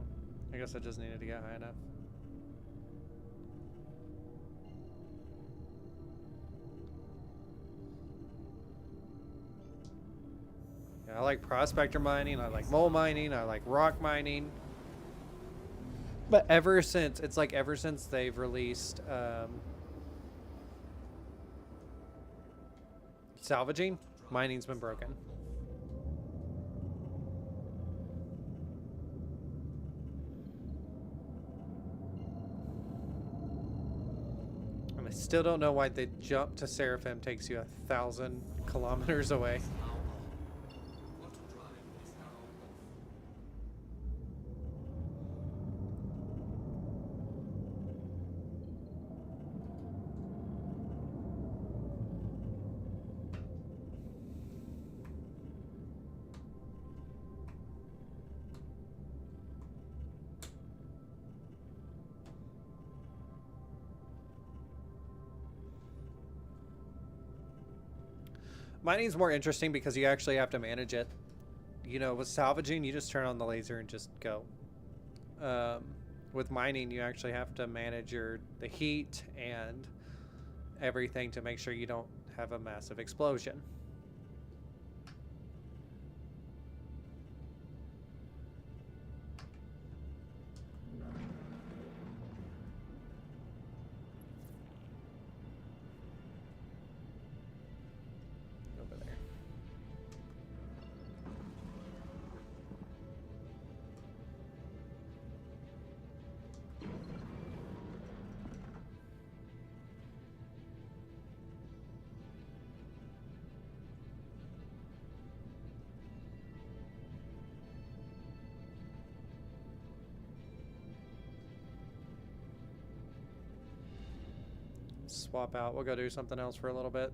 I guess I just needed to get high enough. Yeah, I like prospector mining, I like mole mining, I like rock mining. But ever since, it's like ever since they've released salvaging, mining's been broken. And I still don't know why the jump to Seraphim takes you 1,000 kilometers away. Now on. Auto drive is now off. Mining's more interesting because you actually have to manage it. You know, with salvaging, you just turn on the laser and just go. With mining, you actually have to manage the heat and everything to make sure you don't have a massive explosion. Over there. Swap out. We'll go do something else for a little bit.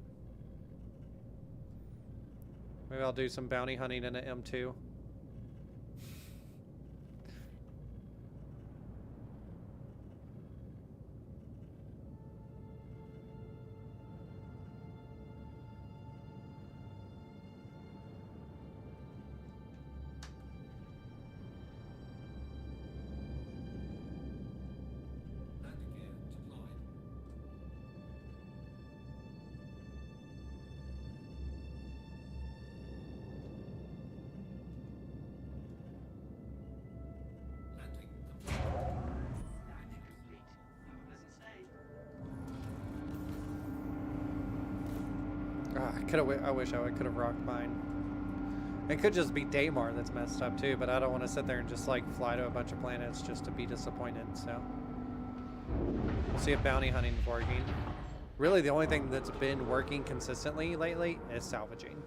Maybe I'll do some bounty hunting in an M2. Landing gear deployed. Landing complete. I wish I could have rocked mine. It could just be Daymar that's messed up too, but I don't want to sit there and just like fly to a bunch of planets just to be disappointed. So we'll see if bounty hunting is working. Really, the only thing that's been working consistently lately is salvaging.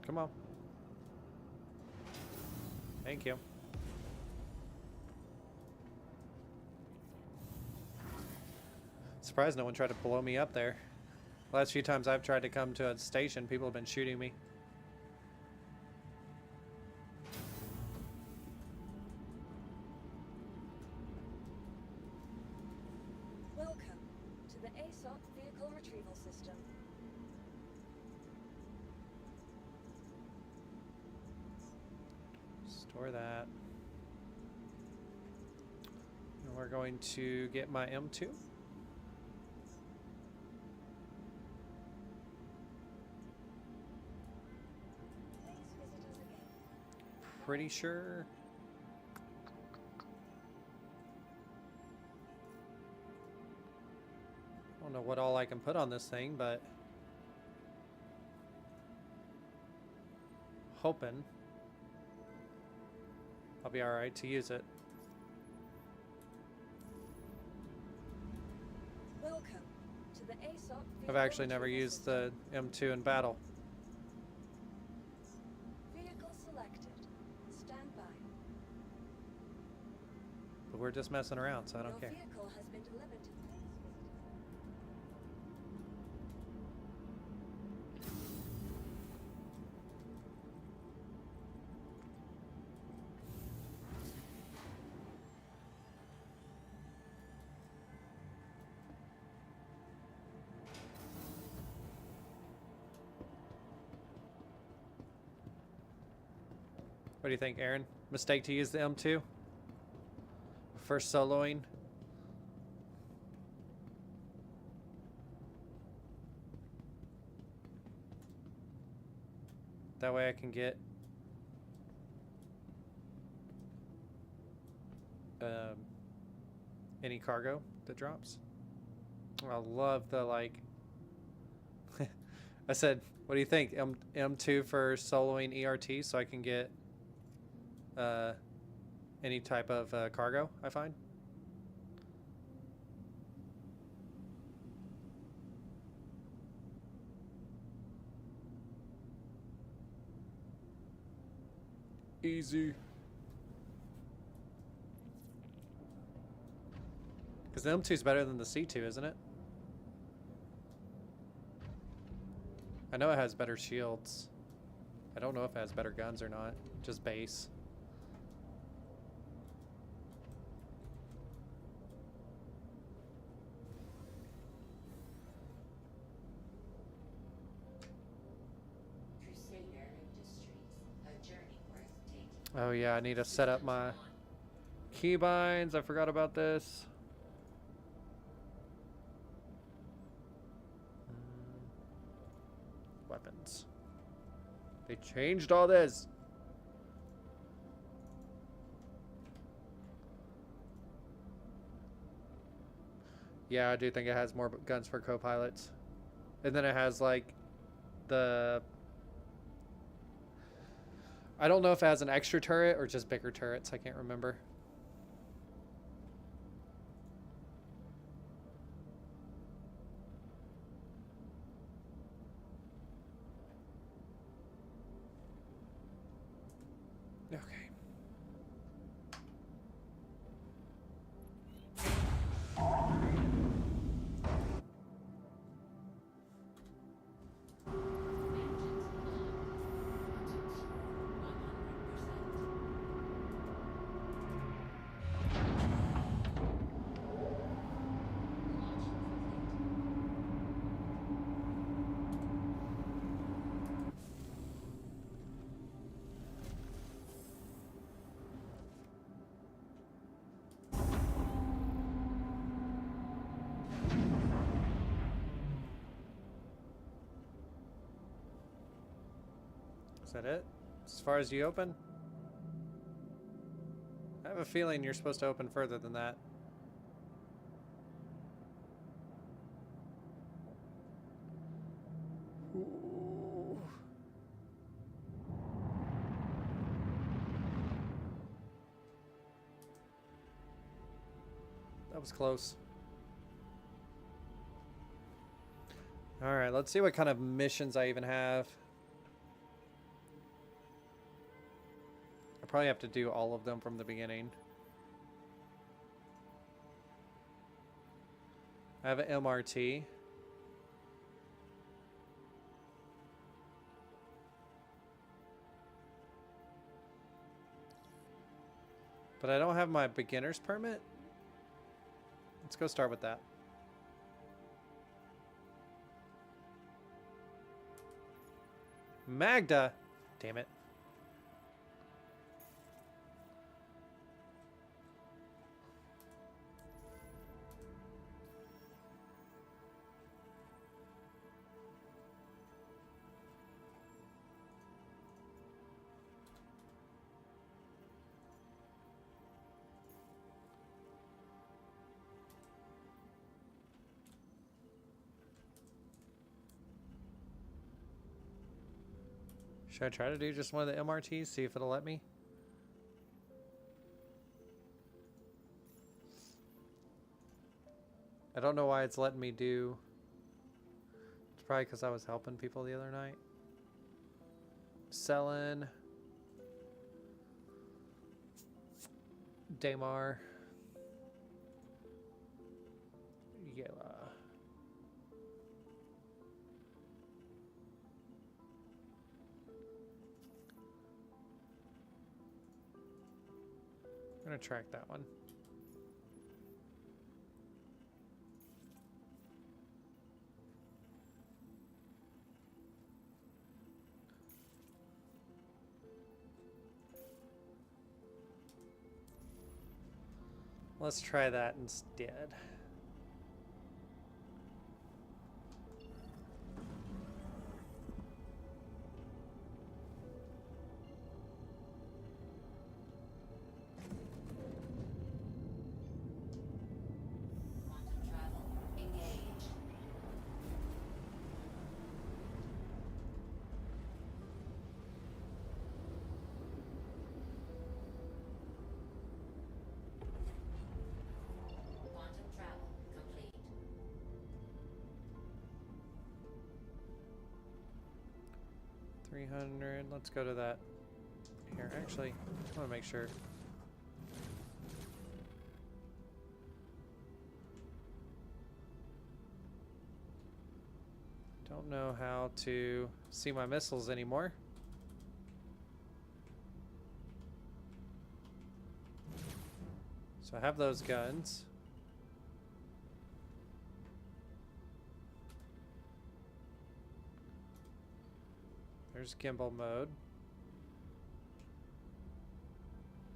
Come on. Thank you. Surprised no one tried to blow me up there. Last few times I've tried to come to a station, people have been shooting me. Welcome to the ASOC Vehicle Retrieval System. Store that. And we're going to get my M2. Please visit us again. Pretty sure. I don't know what all I can put on this thing, but hoping I'll be alright to use it. Welcome to the ASOC I've Vehicle actually never Retrieval used System. the M2 in battle. Vehicle selected. Stand by. But we're just messing around, so I don't Your care. vehicle has been delivered to What do you think, Aaron? Mistake to use the M2? First soloing? That way I can get any cargo that drops. I love the like I said, what do you think? M2 for soloing ERT so I can get any type of cargo, I find. Easy. Because Because the M2 is better than the C2, isn't it? I know it has better shields. I don't know if it has better guns or not. Just base. Crusader Industries, a journey worth taking. Oh yeah, I need to set up my keybinds. I forgot about this. Weapons. They changed all this. Yeah, I do think it has more guns for co-pilots. And then it has like the... I don't know if it has an extra turret or just bigger turrets. I can't remember. Okay. Is that it? As far as you open? I have a feeling you're supposed to open further than that. Ooh. That was close. Alright, let's see what kind of missions I even have. I probably have to do all of them from the beginning. I have an MRT. But I don't have my beginner's permit. Let's go start with that. Magda! Damn it. Should I try to do just one of the MRTs, see if it'll let me? I don't know why it's letting me do... It's probably because I was helping people the other night. Selling. Damar. Yeah. I'm gonna track that one. Let's try that instead. Quantum travel, engage. Quantum travel complete. 300. Let's go to that. Here, actually, I want to make sure. don't know how to see my missiles anymore. So I have those guns. There's gimbal mode.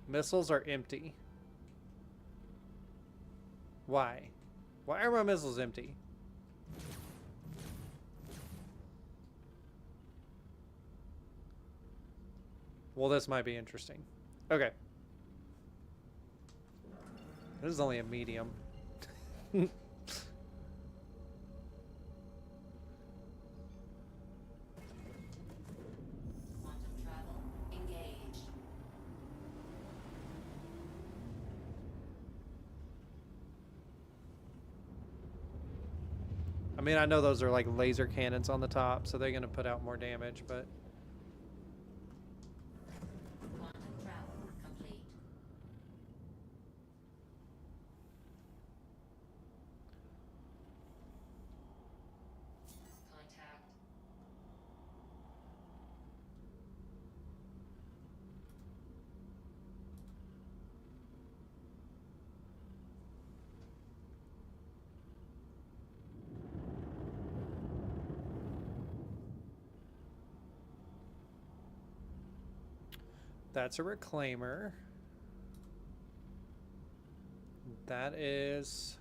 Missiles are empty. Why? Why are my missiles empty? Well, this might be interesting. Okay. This is only a medium. Quantum travel engaged. I mean, I know those are like laser cannons on the top, so they're going to put out more damage, but... Quantum travel complete. Contact. That's a reclaimer. That is...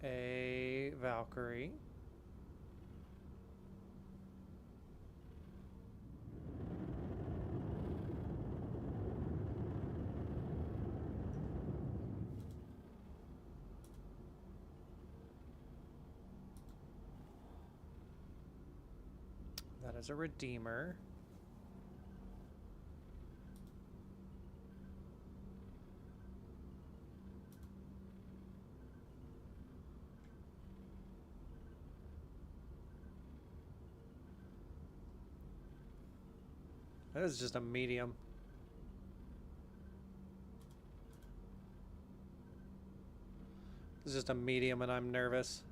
a Valkyrie. That is a Redeemer. That is just a medium. This is just a medium and I'm nervous.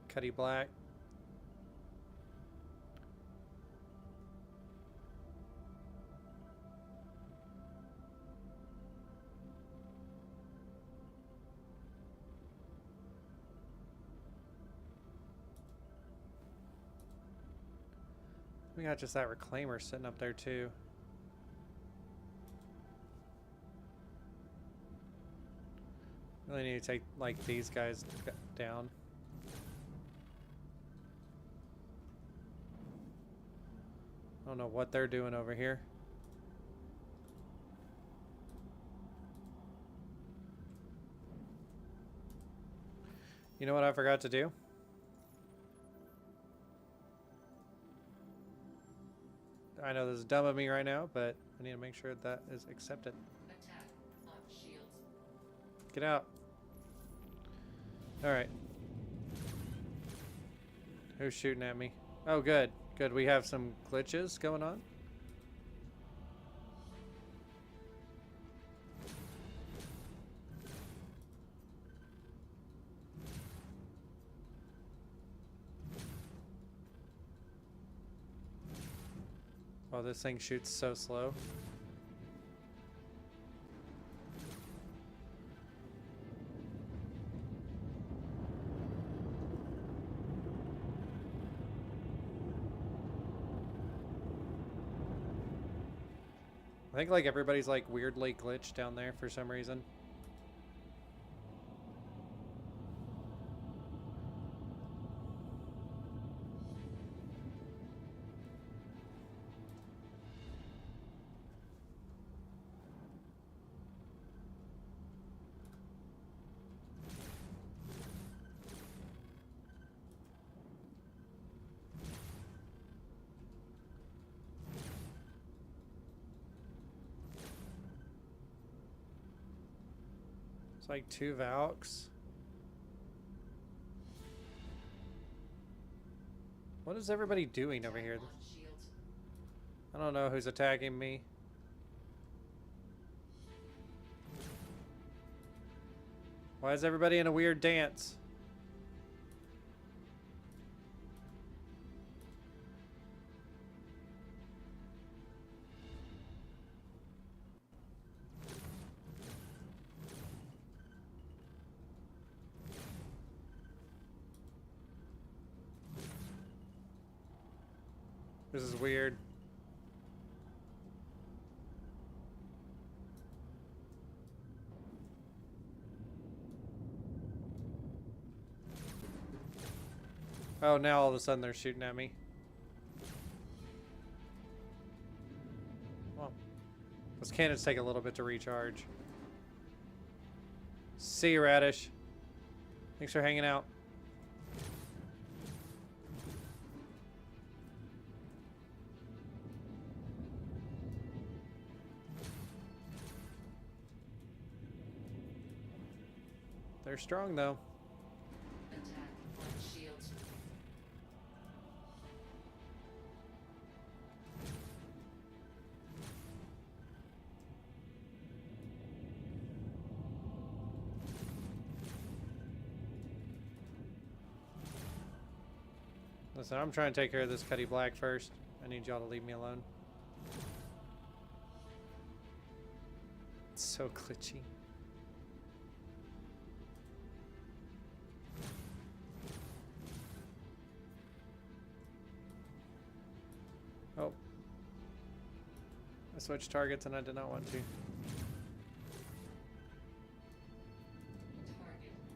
Cuddy Black. We got just that reclaimer sitting up there too. Really need to take like these guys down. I don't know what they're doing over here. You know what I forgot to do? I know this is dumb of me right now, but I need to make sure that is accepted. Attack on shields. Get out. Alright. Who's shooting at me? Oh, good. Good. We have some glitches going on. Oh, this thing shoots so slow. I think like everybody's like weirdly glitched down there for some reason. It's like 2 Valks. What is everybody doing over here? Attack on shields. I don't know who's attacking me. Why is everybody in a weird dance? This is weird. Oh, now all of a sudden they're shooting at me. Well, those cannons take a little bit to recharge. See you, Radish. Thanks for hanging out. They're strong, though. Attack on shields. Listen, I'm trying to take care of this Cuddy Black first. I need y'all to leave me alone. It's so glitchy. Oh. I switched targets and I did not want to. Target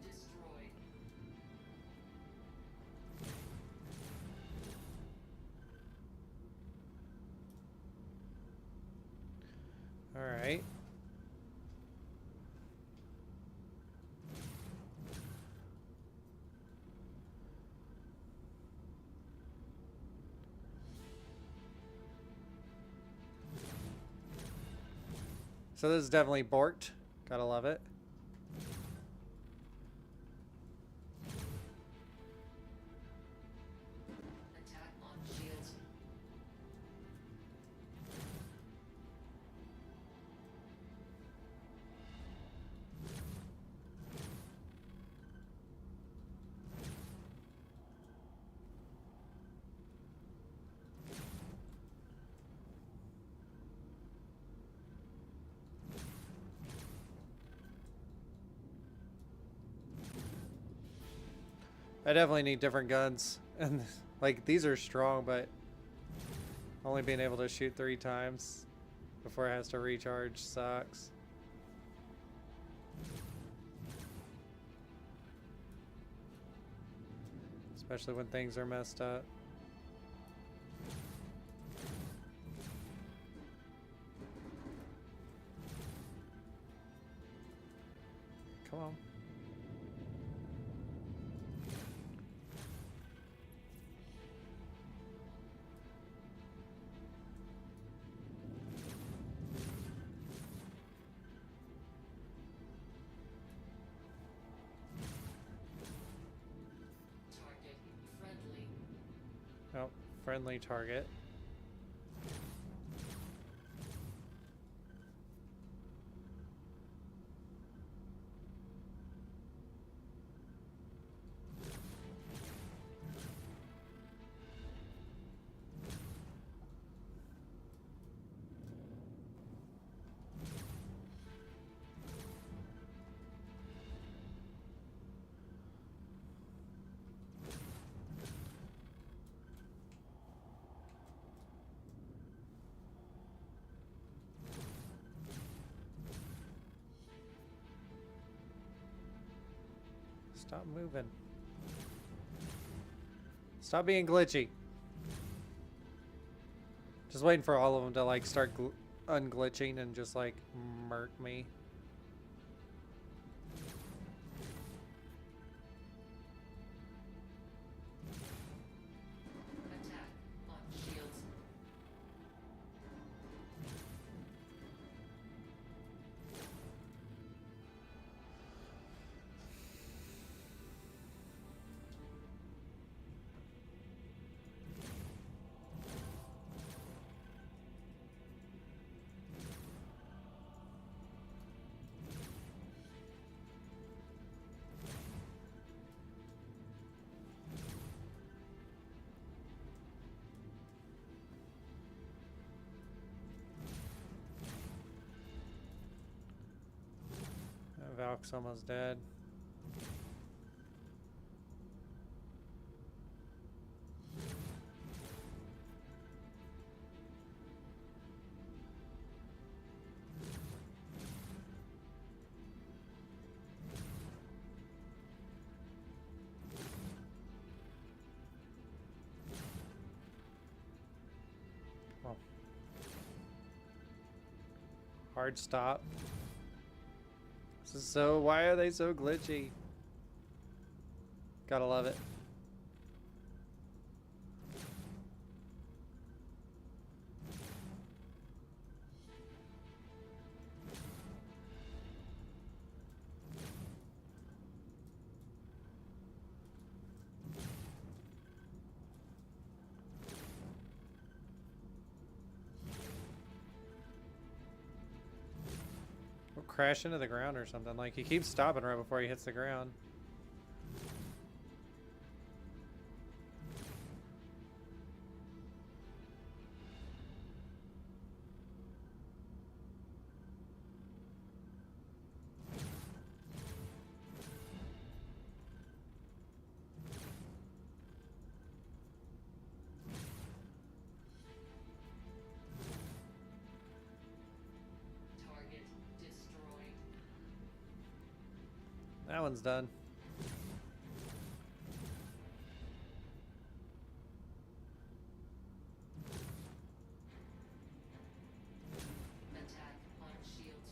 destroyed. Alright. So this is definitely borked. Gotta love it. Attack on shields. I definitely need different guns. And like these are strong, but only being able to shoot 3 times before it has to recharge sucks. Especially when things are messed up. Come on. Target friendly. Oh, friendly target. Stop moving. Stop being glitchy. Just waiting for all of them to like start unglitching and just like murk me. Attack on shields. Rock's almost dead. Well, hard stop. This is so. Why are they so glitchy? Gotta love it. We'll crash into the ground or something. Like, he keeps stopping right before he hits the ground. Target destroyed. That one's done. Attack on shields.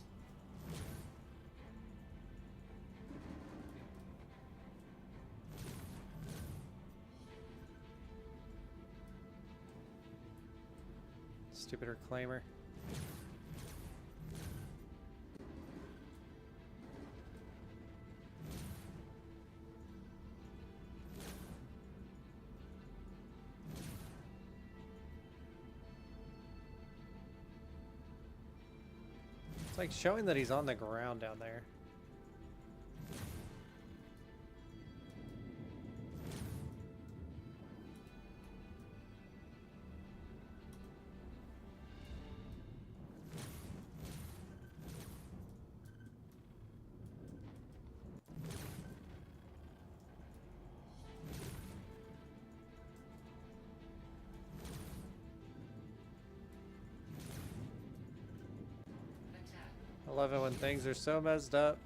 Stupid reclaimer. It's like showing that he's on the ground down there. Attack. I love it when things are so messed up.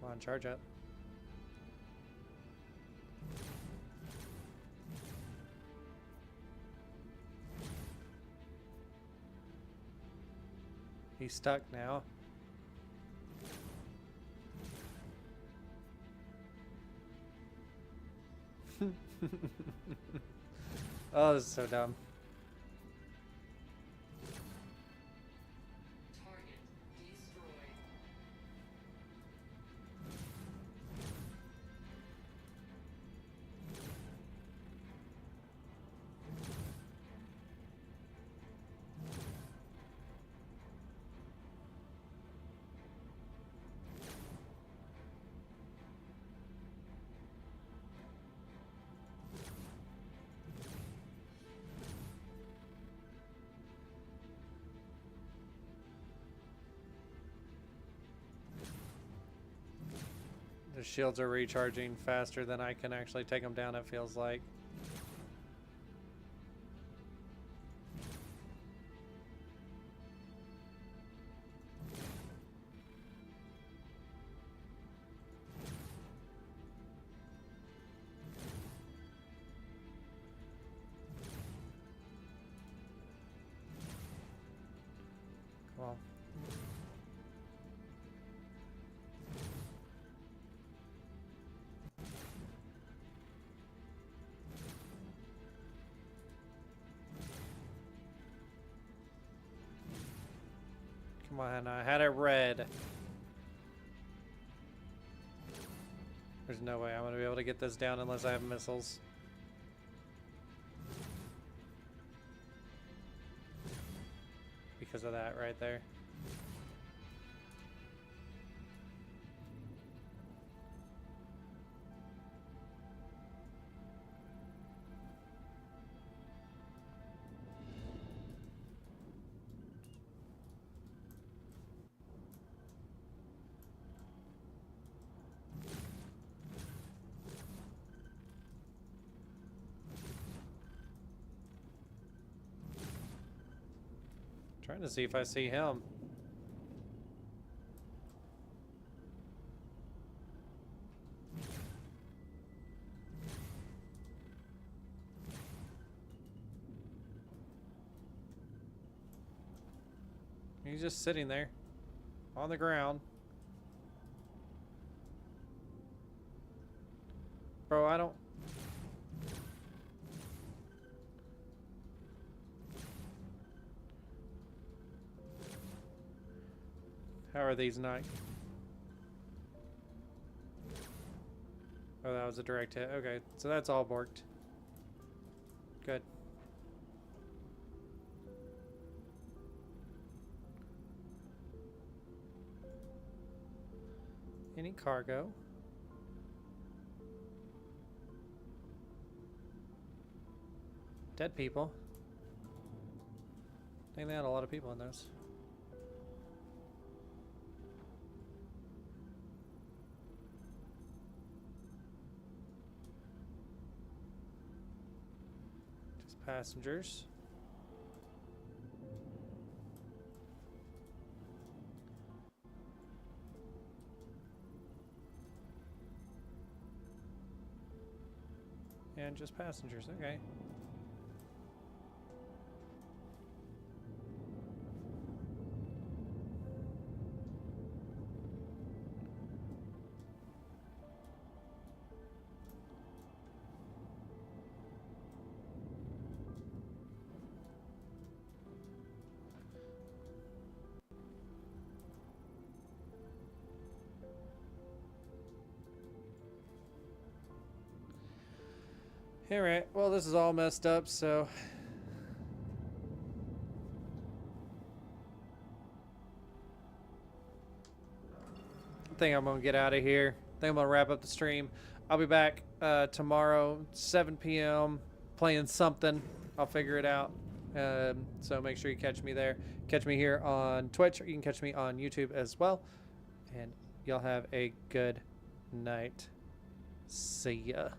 Come on, charge up. He's stuck now. Oh, this is so dumb. Target destroyed. The shields are recharging faster than I can actually take them down, it feels like. Come on. Come on, I had it red. There's no way I'm gonna be able to get this down unless I have missiles. Because of that right there. Trying to see if I see him. He's just sitting there on the ground. Bro, I don't... How are these not? Oh, that was a direct hit. Okay, so that's all borked. Good. Any cargo? Dead people. I think they had a lot of people in those. Just passengers. And just passengers, okay. Alright, well this is all messed up, so... I think I'm gonna get out of here. I think I'm gonna wrap up the stream. I'll be back tomorrow, 7 p.m. playing something. I'll figure it out. So make sure you catch me there. Catch me here on Twitch, or you can catch me on YouTube as well. And y'all have a good night. See ya.